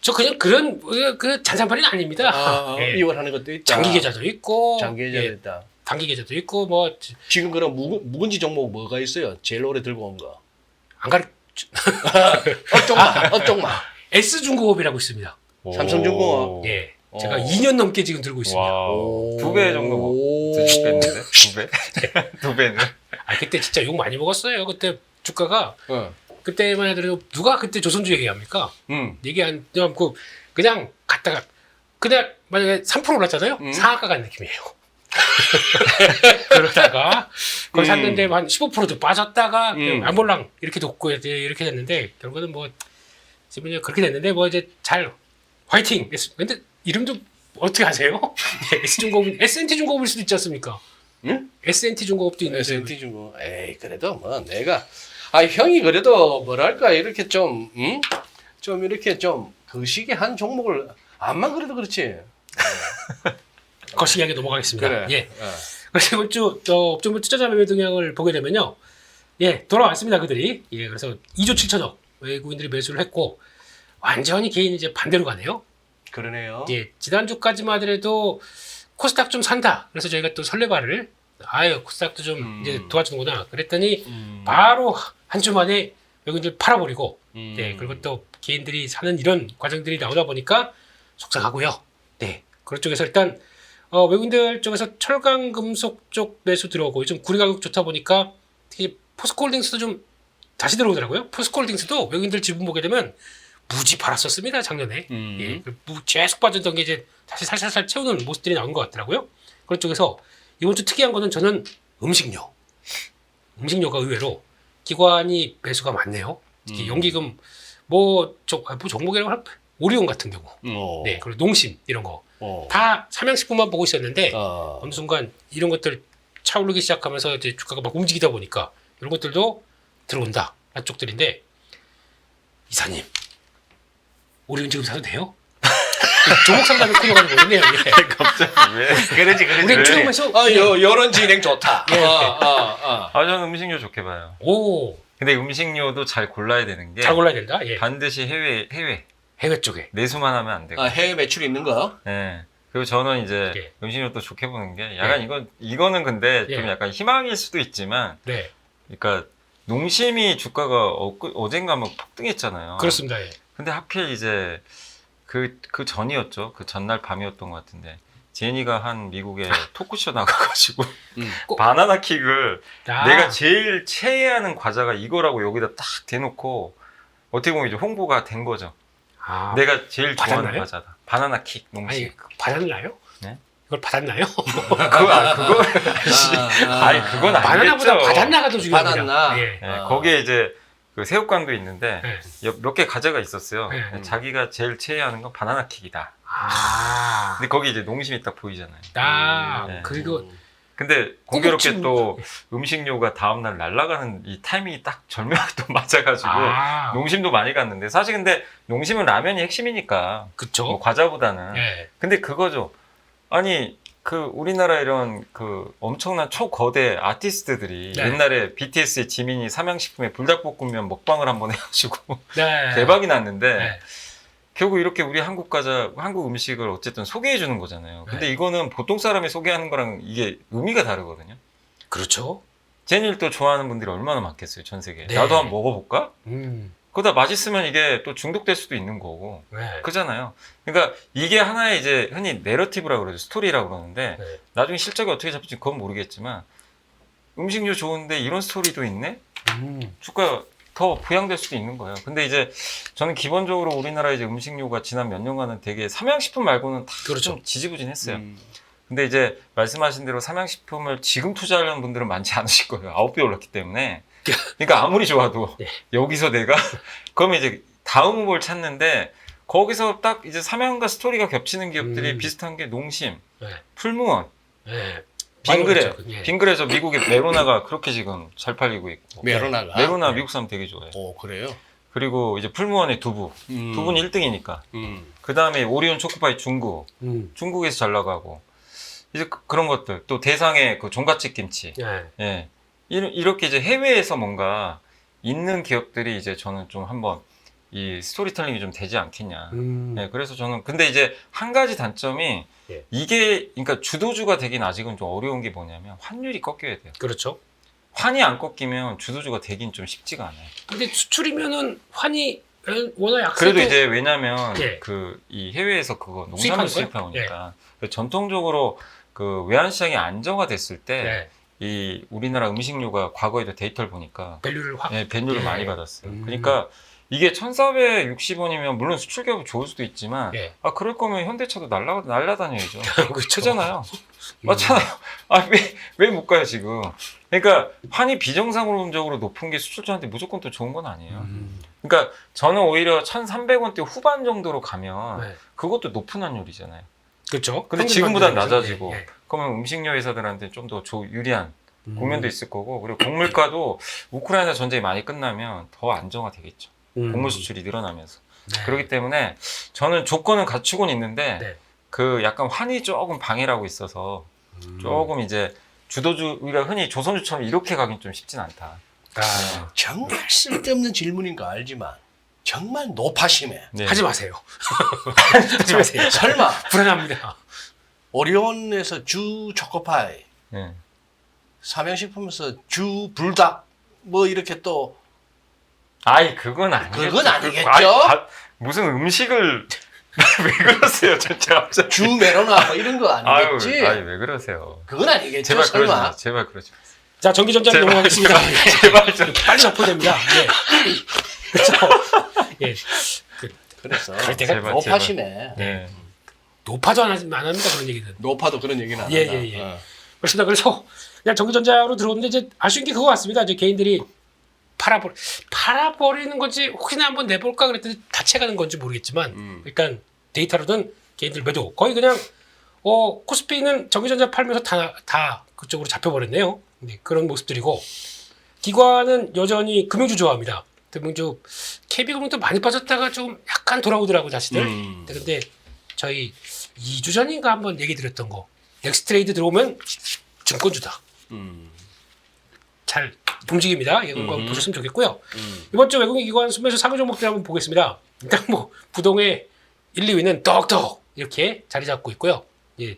저 그냥 그런 그 잔산발이 아닙니다. 예. 이월 하는 것도 있다. 장기 계좌도 있고, 장기 계좌도 예, 있다. 단기 계좌도 있고 뭐 지금 그럼 묵은지 종목 뭐가 있어요? 제일 오래 들고 온 거. 안 가르 업종만. S중공업이라고 있습니다. 삼성중공업. 예. 제가 어. 2년 넘게 지금 들고 있습니다. 와. 2배 정도 뺐는데? 2배? 2배는? 그때 진짜 욕 많이 먹었어요. 그때 주가가 어. 그때만 해도 누가 그때 조선주 얘기합니까? 얘기 안 하고 그냥 갔다가 그날 만약에 3% 올랐잖아요. 상한가 간 느낌이에요. 그러다가 거기 샀는데 한 15%도 빠졌다가 암볼랑 이렇게 돕고 이렇게 됐는데 결국은 뭐 지금 그렇게 됐는데 뭐 이제 잘 화이팅. 근데 이름도 어떻게 아세요? S중공업, S&T 중공업일 수도 있지 않습니까? 응? S&T 중공업도 있는데. S&T 중고. 에이 그래도 뭐 내가 형이 그래도 뭐랄까 이렇게 좀 좀 이렇게 좀 거시기 한 종목을 안만 그래도 그렇지. 거시기하게 넘어가겠습니다. 그래. 예. 그래서 이번 주 업종별 투자자 매매 동향을 보게 되면요. 예, 돌아왔습니다, 그들이. 예, 그래서 2조 7천억 외국인들이 매수를 했고, 완전히 개인이 이제 반대로 가네요. 그러네요. 예, 지난주까지만 하더라도 코스닥 좀 산다. 그래서 저희가 또 설레발을, 아유, 코스닥도 좀 이제 도와주는구나. 그랬더니, 바로 한 주 만에 외국인들 팔아버리고, 네, 그리고 또 개인들이 사는 이런 과정들이 나오다 보니까 속상하고요. 네, 그런 쪽에서 일단, 외국인들 쪽에서 철강 금속 쪽 매수 들어오고 요즘 구리 가격 좋다 보니까 특히 포스코홀딩스도 좀 다시 들어오더라고요. 포스코홀딩스도 외국인들 지분 보게 되면 무지 팔았었습니다 작년에. 예, 계속 빠졌던 게 이제 다시 살살살 채우는 모습들이 나온 것 같더라고요. 그런 쪽에서 이번 주 특이한 거는 저는 음식료가 의외로 기관이 매수가 많네요. 특히 연기금 뭐 종목이라고 할 오리온 같은 경우, 네, 그리고 농심 이런 거. 다 삼양식품만 보고 있었는데 어느 순간 이런 것들 차오르기 시작하면서 이제 주가가 막 움직이다 보니까 이런 것들도 들어온다 한 쪽들인데 이사님 오리온 지금 사도 돼요? 종목 상담에 코너가 모르네요. 예. 갑자기 왜? 그러지 우리 조용해서 요런 진행 좋다. 저는 음식료 좋게 봐요. 오, 근데 음식료도 잘 골라야 되는 게 잘 골라야 된다. 예. 반드시 해외 쪽에. 매수만 하면 안 되고. 해외 매출 있는 거? 예. 그리고 저는 이제 예. 음식료도 좋게 보는 게 약간 이거는 근데 좀 예. 약간 희망일 수도 있지만, 네, 그러니까 농심이 주가가 어젠가 막 폭등했잖아요. 그렇습니다. 예. 근데 하필 이제 그 전이었죠. 그 전날 밤이었던 것 같은데 제니가 한 미국에 토크쇼 나가가지고 바나나 킥을 내가 제일 최애하는 과자가 이거라고 여기다 딱 대놓고 어떻게 보면 이제 홍보가 된 거죠. 내가 제일 좋아하는 받았나요? 과자다. 바나나 킥 농심. 아니 받았나요? 네? 이걸 받았나요? 그거 아니 그건 아니겠죠. 바나나보다 받았나가 더 중요합니다. 받았나? 예. 네, 거기에 이제 그 새우깡도 있는데 네. 몇 개 과자가 있었어요. 네. 자기가 제일 최애하는 건 바나나 킥이다. 근데 거기 이제 농심이 딱 보이잖아요. 네. 그리고 근데 공교롭게 꼬북찜. 또 음식료가 다음날 날아가는 이 타이밍이 딱 절묘하게 또 맞아가지고 농심도 많이 갔는데 사실 근데 농심은 라면이 핵심이니까 그쵸. 뭐 과자보다는 예. 근데 그거죠. 아니 그 우리나라 이런 그 엄청난 초거대 아티스트들이 네. 옛날에 BTS의 지민이 삼양식품에 불닭볶음면 먹방을 한번 해가지고 네. 대박이 났는데 네. 결국 이렇게 우리 한국 과자, 한국 음식을 어쨌든 소개해 주는 거잖아요. 근데 네. 이거는 보통 사람이 소개하는 거랑 이게 의미가 다르거든요. 그렇죠. 제니를 또 좋아하는 분들이 얼마나 많겠어요, 전 세계에. 네. 나도 한번 먹어볼까? 음. 그러다 맛있으면 이게 또 중독될 수도 있는 거고. 네. 그잖아요. 그러니까 이게 하나의 이제 흔히 내러티브라고 그러죠. 스토리라고 그러는데 네. 나중에 실적이 어떻게 잡힐지 그건 모르겠지만 음식료 좋은데 이런 스토리도 있네? 주가 더 부양될 수도 있는 거예요. 근데 이제 저는 기본적으로 우리나라 이제 음식료가 지난 몇 년간은 되게 삼양식품 말고는 다 좀 그렇죠. 지지부진했어요. 근데 이제 말씀하신 대로 삼양식품을 지금 투자하려는 분들은 많지 않으실 거예요. 9배 올랐기 때문에. 그러니까 아무리 좋아도 네. 여기서 내가 그러면 이제 다음 후보를 찾는데 거기서 딱 이제 삼양과 스토리가 겹치는 기업들이 비슷한 게 농심, 네. 풀무원, 네. 빙그레. 많이 그렇죠. 예. 빙그레에서 미국의 메로나가 그렇게 지금 잘 팔리고 있고. 메로나가? 메로나 미국 사람 되게 좋아해요. 오 그래요? 그리고 이제 풀무원의 두부. 두부는 1등이니까. 그 다음에 오리온 초코파이 중국에서 잘 나가고. 이제 그런 것들. 또 대상의 그 종갓집 김치. 네. 예. 이렇게 이제 해외에서 뭔가 있는 기업들이 이제 저는 좀 한번 이 스토리텔링이 좀 되지 않겠냐. 예, 그래서 저는 근데 이제 한 가지 단점이 예. 이게 그러니까 주도주가 되긴 아직은 좀 어려운 게 뭐냐면 환율이 꺾여야 돼요. 그렇죠. 환이 안 꺾이면 주도주가 되긴 좀 쉽지가 않아요. 근데 수출이면은 환이 워낙 약세도 그래도 이제 왜냐면 예. 그 이 해외에서 그거 농산물 수입하는 거예요? 수입하니까 전통적으로 그 외환 시장이 안정화됐을 때 네. 이 우리나라 음식료가 과거에도 데이터를 보니까 밸류를 확 밴류를 예. 많이 받았어요. 그러니까 이게 1,460원이면 물론 수출 기업이 좋을 수도 있지만 그럴 거면 현대차도 날라다녀야죠. 그렇잖아요. 맞잖아요. 왜 못 가요 지금? 그러니까 환이 비정상적으로 높은 게 수출자한테 무조건 또 좋은 건 아니에요. 그러니까 저는 오히려 1,300원대 후반 정도로 가면 네. 그것도 높은 환율이잖아요. 그렇죠. 근데 평균 지금보다는 환율이죠. 낮아지고 예, 예. 그러면 음식료 회사들한테 좀 더 유리한 국면도 음. 있을 거고 그리고 곡물가도 우크라이나 전쟁이 많이 끝나면 더 안정화되겠죠. 곡물 수출이 늘어나면서. 네. 그렇기 때문에 저는 조건은 갖추고는 있는데 네. 그 약간 환이 조금 방해를 하고 있어서 조금 이제 주도주 우리가 흔히 조선주처럼 이렇게 가긴 좀 쉽진 않다. 아, 정말 쓸데없는 질문인 거 알지만 정말 노파심해. 네. 하지 마세요. 하지 마세요. 설마 불안합니다. 오리온에서 주 초코파이, 네. 삼양식품에서 주 불닭 뭐 이렇게 또 아이 그건 아니겠죠. 그건 아니겠죠? 무슨 음식을 왜 그러세요, 진짜 갑자기. 주 메로나 뭐 이런 거 아니겠지? 아유, 왜 그러세요? 그건 아니겠죠? 제발 그러지 설마. 마. 제발 그러지 마세요. 자, 전기전자로 제발, 넘어가겠습니다. 제발 좀. 빨리 납부됩니다. 예. 그렇죠. 예. 그래서 그럴 때가 제발, 노파심해. 네. 높아도 안 합니다. 그런 얘기는. 노파도 그런 얘기는 안 예, 한다. 예, 예. 어. 그렇습니다. 그래서 그냥 전기전자로 들어오는데 이제 아쉬운 게 그거 같습니다. 이제 개인들이 팔아버리는 건지 혹시나 한번 내볼까 그랬더니 다채가는 건지 모르겠지만 일단 데이터로는 개인들 매도 거의 그냥 코스피는 전기전자 팔면서 다 그쪽으로 잡혀버렸네요. 네, 그런 모습들이고 기관은 여전히 금융주 좋아합니다. 금융주 KB금융도 많이 빠졌다가 좀 약간 돌아오더라고 다시들. 근데 저희 2주 전인가 한번 얘기 드렸던 거 넥스트레이드 들어오면 증권주다. 잘 움직입니다. 이거 보셨으면 좋겠고요. 이번 주 외국인 기관 순매수 상위 종목들 한번 보겠습니다. 일단 뭐 부동의 1, 2위는 떡떡 이렇게 자리 잡고 있고요. 예.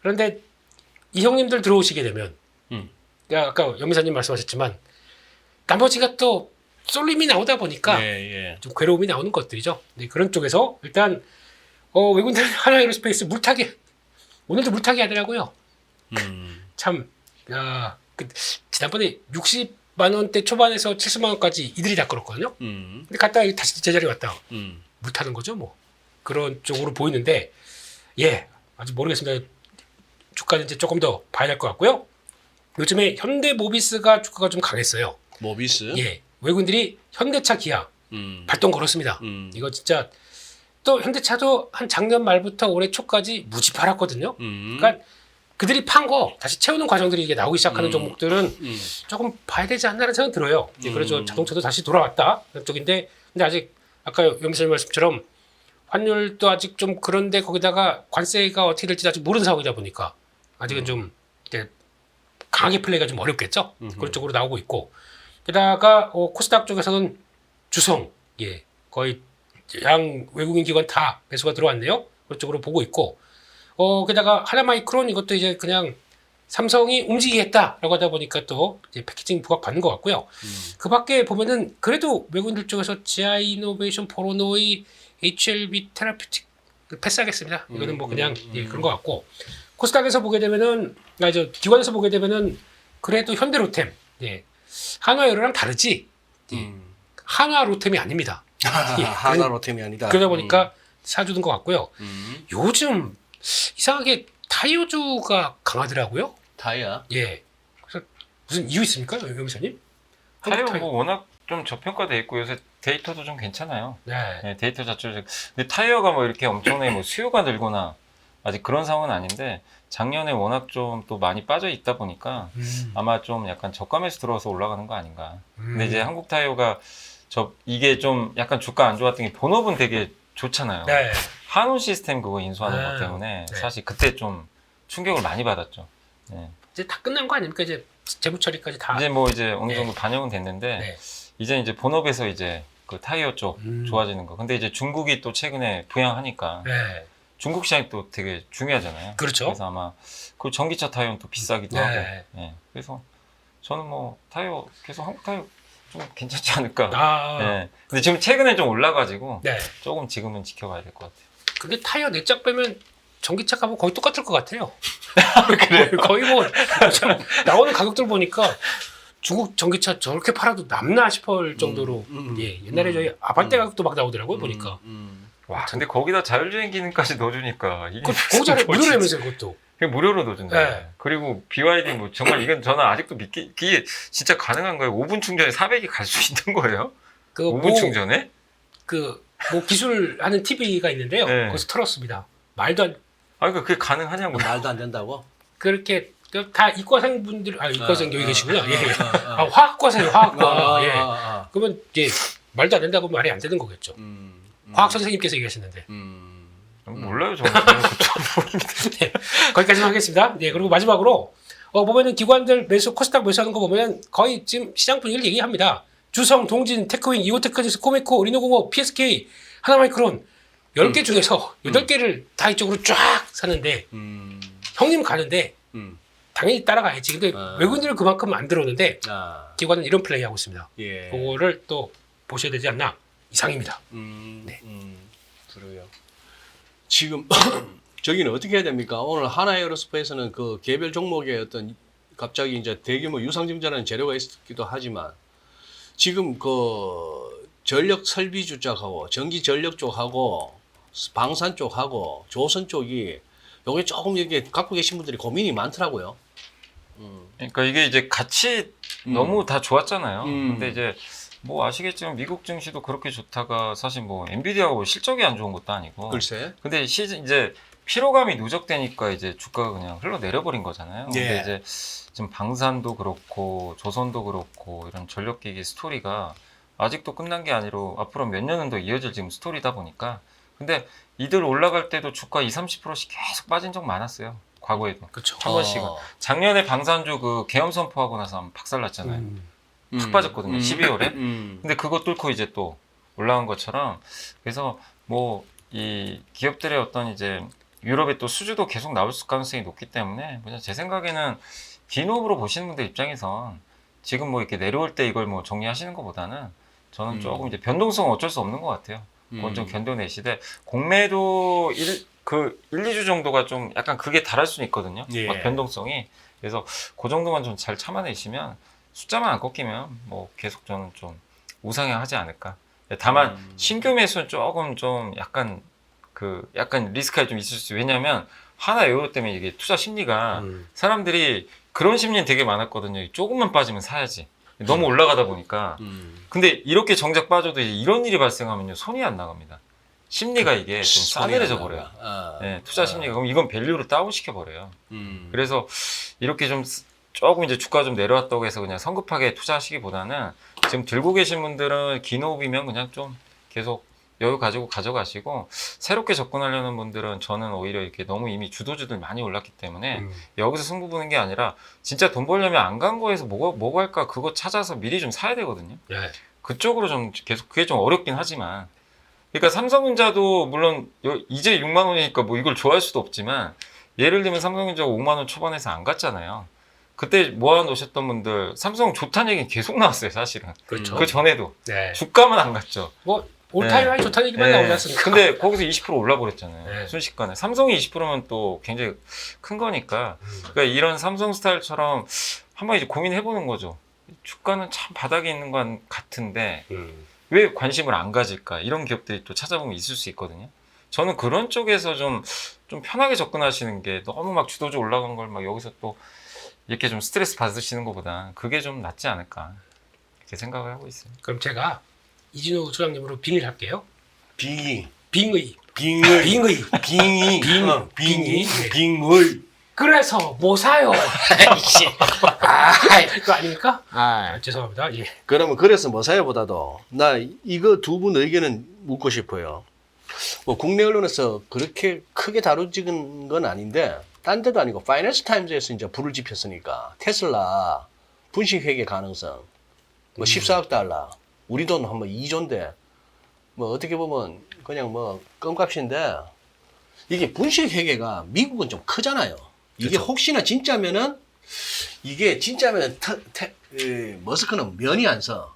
그런데 이 형님들 들어오시게 되면 아까 연미사님 말씀하셨지만 나머지가 또 쏠림이 나오다 보니까 예. 좀 괴로움이 나오는 것들이죠. 네, 그런 쪽에서 일단 외국인들 하나에로스페이스 물타기 오늘도 물타기 하더라고요. 참 지난번에 60만 원대 초반에서 70만 원까지 이들이 다 끌었거든요. 근데 갔다가 다시 제자리 왔다 물 타는 거죠, 뭐 그런 쪽으로 보이는데 예 아직 모르겠습니다. 주가는 이제 조금 더 봐야 될 것 같고요. 요즘에 현대모비스가 주가가 좀 강했어요. 모비스. 예 외국인들이 현대차, 기아 발동 걸었습니다. 이거 진짜 또 현대차도 한 작년 말부터 올해 초까지 무지 팔았거든요. 그러니까 그들이 판 거 다시 채우는 과정들이 이게 나오기 시작하는 종목들은 조금 봐야 되지 않나라는 생각이 들어요. 예, 그래서 자동차도 다시 돌아왔다 그런 쪽인데 근데 아직 아까 연기사님 말씀처럼 환율도 아직 좀 그런데 거기다가 관세가 어떻게 될지 아직 모르는 상황이다 보니까 아직은 좀 이제 강하게 플레이가 좀 어렵겠죠. 그런 쪽으로 나오고 있고 게다가 코스닥 쪽에서는 주성 예 거의 양 외국인 기관 다 매수가 들어왔네요. 그런 쪽으로 보고 있고 게다가 하나마이크론 이것도 이제 그냥 삼성이 움직이겠다라고 하다 보니까 또 이제 패키징 부각 받는 것 같고요. 그 밖에 보면은 그래도 외국인들 쪽에서 GI 이노베이션, 포로노이, HLB 테라퓨틱 패스하겠습니다. 이거는 뭐 그냥 예, 그런 것 같고 코스닥에서 보게 되면은 이제 기관에서 보게 되면은 그래도 현대로템 예. 한화유로랑 다르지 한화로템이 아닙니다. 예, 하나로템이 아니다. 그러다 보니까 사주는 것 같고요. 요즘 이상하게 타이어주가 강하더라고요. 타이어. 예. 그래서 무슨 이유 있습니까, 영기사님? 타이어 뭐 워낙 좀 저평가돼 있고 요새 데이터도 좀 괜찮아요. 네. 네, 데이터 자체도 근데 타이어가 뭐 이렇게 엄청나게 뭐 수요가 늘거나 아직 그런 상황은 아닌데 작년에 워낙 좀 또 많이 빠져 있다 보니까 아마 좀 약간 저가매수 들어와서 올라가는 거 아닌가. 근데 이제 한국 타이어가 이게 좀 약간 주가 안 좋았던 게 본업은 되게 좋잖아요. 네. 한우 시스템 그거 인수하는 네. 것 때문에 네. 사실 그때 좀 충격을 많이 받았죠. 네. 이제 다 끝난 거 아닙니까? 이제 재무 처리까지 다. 이제 뭐 이제 어느 네. 정도 반영은 됐는데 네. 이제 본업에서 이제 그 타이어 쪽 좋아지는 거. 근데 이제 중국이 또 최근에 부양하니까 네. 중국 시장이 또 되게 중요하잖아요. 그렇죠. 그래서 아마 그 전기차 타이어는 또 비싸기도 네. 하고. 예. 그래서 저는 뭐 타이어 계속 한국 타이어 좀 괜찮지 않을까. 아. 예. 근데 지금 최근에 좀 올라가지고 네. 조금 지금은 지켜봐야 될 것 같아요. 근데 타이어 내짝 빼면 전기차 값은 거의 똑같을 것 같아요. 거의 뭐 나오는 가격들 보니까 중국 전기차 저렇게 팔아도 남나 싶을 정도로 예 옛날에 저희 아반떼 가격도 막 나오더라고요 보니까. 와, 근데 거기다 자율주행 기능까지 넣어주니까 이게 공짜로 무료라면서요 그것도. 그냥 무료로 넣어준다. 네. 그리고 BYD 뭐 정말 이건 저는 아직도 이게 진짜 가능한 거예요. 5분 충전에 400이 갈 수 있는 거예요? 그 5분 충전해? 뭐 기술하는 TV가 있는데요. 네. 거기서 틀었습니다. 말도 안 아, 그러니까 그게 가능하냐고. 말도 안 된다고? 그렇게 다 이과생분들 이과생 여기 계시구나. 예. 아, 화학과세요, 화학과. 예. 아. 그러면 이제 말도 안 된다고 말이 안 되는 거겠죠. 화학 선생님께서 얘기하셨는데 몰라요, 저는 그쪽 모릅니다. 네, 거기까지만 하겠습니다. 네, 그리고 마지막으로 보면은 기관들 매수 코스닥 매수하는 거 보면 거의 지금 시장 분위기를 얘기합니다. 주성, 동진, 테크윈, 이오테크니스, 코메코, 리노공업, PSK, 하나마이크론 10개 중에서 8개를 다 이쪽으로 쫙 사는데 형님 가는데 당연히 따라가야지. 근데 외국인들은 그만큼 안 들어오는데 기관은 이런 플레이 하고 있습니다. 예. 그거를 또 보셔야 되지 않나 이상입니다. 네. 그래요. 지금 저기는 어떻게 해야 됩니까? 오늘 하나에어로스페이스는 그 개별 종목의 어떤 갑자기 이제 대규모 유상증자라는 재료가 있기도 하지만 지금 그 전력 설비주 쪽하고 전기 전력 쪽하고 방산 쪽하고 조선 쪽이 요게 조금 이게 갖고 계신 분들이 고민이 많더라고요. 그러니까 이게 이제 같이 너무 다 좋았잖아요. 음. 근데 이제 뭐 아시겠지만 미국 증시도 그렇게 좋다가 사실 뭐 엔비디아가 실적이 안 좋은 것도 아니고. 글쎄. 근데 이제 피로감이 누적되니까 이제 주가가 그냥 흘러내려버린 거잖아요. 예. 근데 이제 지금 방산도 그렇고 조선도 그렇고 이런 전력기기 스토리가 아직도 끝난 게 아니라 앞으로 몇 년은 더 이어질 지금 스토리다 보니까. 근데 이들 올라갈 때도 주가 20-30%씩 계속 빠진 적 많았어요. 과거에도. 그렇죠. 한 번씩은. 작년에 방산주 그 계엄 선포하고 나서 한번 박살났잖아요. 팍 빠졌거든요. 12월에. 근데 그거 뚫고 이제 또 올라간 것처럼 그래서 뭐 이 기업들의 어떤 이제 유럽의 또 수주도 계속 나올 가능성이 높기 때문에 그냥 제 생각에는 기업으로 보시는 분들 입장에선 지금 뭐 이렇게 내려올 때 이걸 뭐 정리하시는 것보다는 저는 조금 이제 변동성은 어쩔 수 없는 것 같아요. 그건 좀 견뎌내시되 공매도 1, 2주 정도가 좀 약간 그게 달할 수는 있거든요. 예. 막 변동성이. 그래서 그 정도만 좀 잘 참아내시면 숫자만 안 꺾이면 뭐 계속 저는 좀 우상향하지 않을까. 다만 신규 매수는 조금 좀 약간 약간 리스크가 좀 있을 수 있어요. 왜냐하면 하나 에어로 때문에 이게 투자 심리가 사람들이 그런 심리는 되게 많았거든요. 조금만 빠지면 사야지. 너무 올라가다 보니까. 근데 이렇게 정작 빠져도 이제 이런 일이 발생하면요 손이 안 나갑니다. 심리가 이게 좀 싸늘해져 버려요. 네, 투자 심리가 그럼 이건 밸류로 다운 시켜 버려요. 그래서 이렇게 좀 조금 이제 주가 좀 내려왔다고 해서 그냥 성급하게 투자하시기보다는 지금 들고 계신 분들은 긴 호흡이면 그냥 좀 계속 여유 가지고 가져가시고 새롭게 접근하려는 분들은 저는 오히려 이렇게 너무 이미 주도주들 많이 올랐기 때문에 여기서 승부 보는 게 아니라 진짜 돈 벌려면 안 간 거에서 뭐가 할까 그거 찾아서 미리 좀 사야 되거든요. 네. 그쪽으로 좀 계속 그게 좀 어렵긴 하지만 그러니까 삼성전자도 물론 이제 6만 원이니까 뭐 이걸 좋아할 수도 없지만 예를 들면 삼성전자가 5만 원 초반에서 안 갔잖아요. 그때 모아 놓으셨던 분들 삼성 좋다는 얘기는 계속 나왔어요 사실은. 그렇죠. 그 전에도 네. 주가만 안 갔죠. 뭐 올타임 하이 좋다는 얘기만 나오지 않습니까? 근데 거기서 20% 올라버렸잖아요. 네. 순식간에. 삼성이 20%면 또 굉장히 큰 거니까. 그러니까 이런 삼성 스타일처럼 한번 이제 고민해보는 거죠. 주가는 참 바닥에 있는 건 같은데 왜 관심을 안 가질까? 이런 기업들이 또 찾아보면 있을 수 있거든요. 저는 그런 쪽에서 좀 편하게 접근하시는 게 너무 막 주도주 올라간 걸 막 여기서 또 이렇게 좀 스트레스 받으시는 것보다 그게 좀 낫지 않을까. 이렇게 생각을 하고 있어요. 그럼 제가 이진우 소장님으로 빙의를 할게요. 빙의. 빙의. 빙의. 빙의. 빙의. 빙의. 빙의. 그래서 뭐 사요? 그거 아닙니까? 죄송합니다. 예. 그러면 그래서 뭐 사요보다도 나 이거 두 분 의견은 묻고 싶어요. 뭐 국내 언론에서 그렇게 크게 다루지는 건 아닌데 딴 데도 아니고 파이낸스 타임즈에서 이제 불을 지폈으니까 테슬라 분식 회계 가능성 뭐 14억 달러 우리 돈 한번 2조인데 뭐 어떻게 보면 그냥 뭐 껌값인데 이게 분식 회계가 미국은 좀 크잖아요. 이게 그렇죠. 혹시나 진짜면은 이게 진짜면 머스크는 면이 안 서.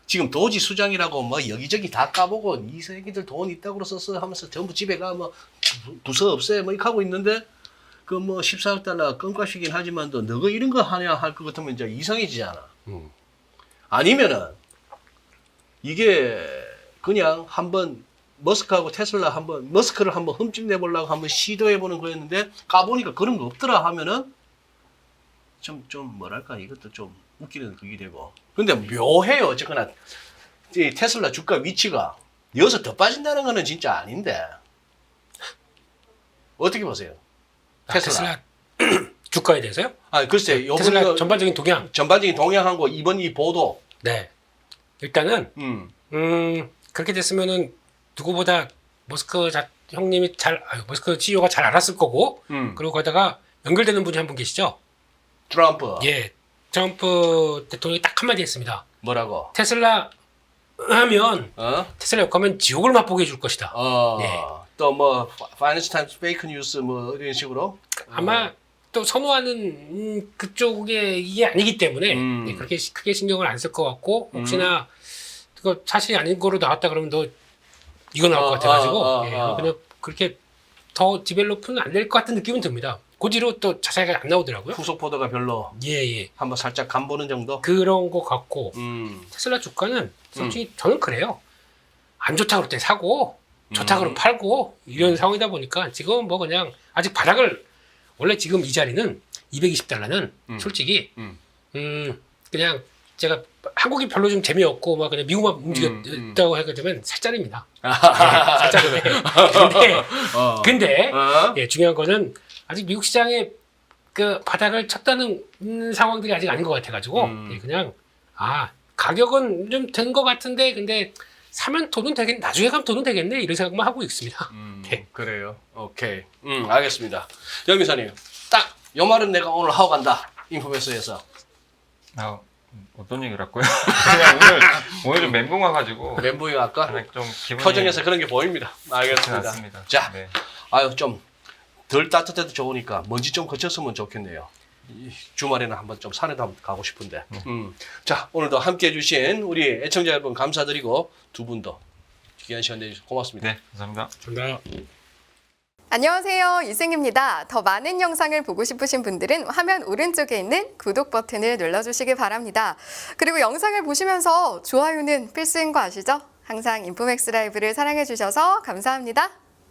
지금 도지 수장이라고 뭐 여기저기 다 까보고 이 새끼들 돈 있다고 썼어 하면서 전부 집에 가 뭐 부서 없애 뭐 이렇게 하고 있는데 그 뭐 14억 달러 껌값이긴 하지만도 너가 이런 거 하냐 할 것 같으면 이제 이상해지잖아. 아니면은 이게 그냥 한번 머스크하고 테슬라 한번 머스크를 한번 흠집내 보려고 한번 시도해 보는 거였는데 까보니까 그런 거 없더라 하면은 좀 뭐랄까 이것도 좀 웃기는 그게 되고 근데 묘해요. 어쨌거나 이 테슬라 주가 위치가 여기서 더 빠진다는 거는 진짜 아닌데 어떻게 보세요? 테슬라. 주가에 대해서요? 아 글쎄 요번 테슬라 거 전반적인 동향. 전반적인 동향하고 이번 이 보도. 네. 일단은 그렇게 됐으면은 누구보다 머스크 형님이 머스크 CEO가 잘 알았을 거고 그리고 거기다가 연결되는 분이 한 분 계시죠? 트럼프. 예. 트럼프 대통령이 딱 한마디 했습니다. 뭐라고? 테슬라 하면 어? 테슬라 욕하면 지옥을 맛보게 해줄 것이다. 예. 또 뭐 파이낸스 타임스 페이크 뉴스 뭐 이런 식으로 아마 또 선호하는 그쪽의 이게 아니기 때문에 예, 그렇게 크게 신경을 안 쓸 것 같고 혹시나 그거 사실이 아닌 거로 나왔다 그러면 너 이거 나올 것 같아가지고 그냥 그렇게 더 디벨롭은 안 될 것 같은 느낌은 듭니다. 그 뒤로 또 자세하게 안 나오더라고요. 후속 보도가 별로 예. 한번 살짝 간보는 정도. 그런 거 같고 테슬라 주가는 솔직히 저는 그래요. 안 좋다 그럴 때 사고 좋다 그러면 팔고 이런 상황이다 보니까 지금 뭐 그냥 아직 바닥을 원래 지금 이 자리는 220달러는 솔직히 그냥 제가 한국이 별로 좀 재미없고 막 그냥 미국만 움직였다고 하게 되면 살짜리입니다. 예, 살짜리네. 근데 예, 중요한 거는 아직 미국 시장에 그 바닥을 쳤다는 상황들이 아직 아닌 것 같아가지고 예, 그냥 가격은 좀 된 것 같은데 근데 사면 돈은 되겠네, 나중에 가면 돈은 되겠네 이런 생각만 하고 있습니다. 네. 그래요. 오케이. 알겠습니다. 여기사님 딱 요 말은 내가 오늘 하고 간다. 인포메이스에서. 어떤 얘기를 할까요? 그냥 오늘 좀 멘붕 와가지고 멘붕이 아까 좀 기분이 표정에서 그런 게 보입니다. 알겠습니다. 않습니다. 자, 네. 좀 덜 따뜻해도 좋으니까 먼지 좀 거쳤으면 좋겠네요. 이 주말에는 한번 좀 산에도 한번 가고 싶은데. 자, 오늘도 함께 해주신 우리 애청자 여러분 감사드리고 두 분도 귀한 시간 내주셔서 고맙습니다. 네, 감사합니다. 감사합니다. 안녕하세요. 이승입니다. 더 많은 영상을 보고 싶으신 분들은 화면 오른쪽에 있는 구독 버튼을 눌러주시기 바랍니다. 그리고 영상을 보시면서 좋아요는 필수인 거 아시죠? 항상 인포맥스 라이브를 사랑해주셔서 감사합니다.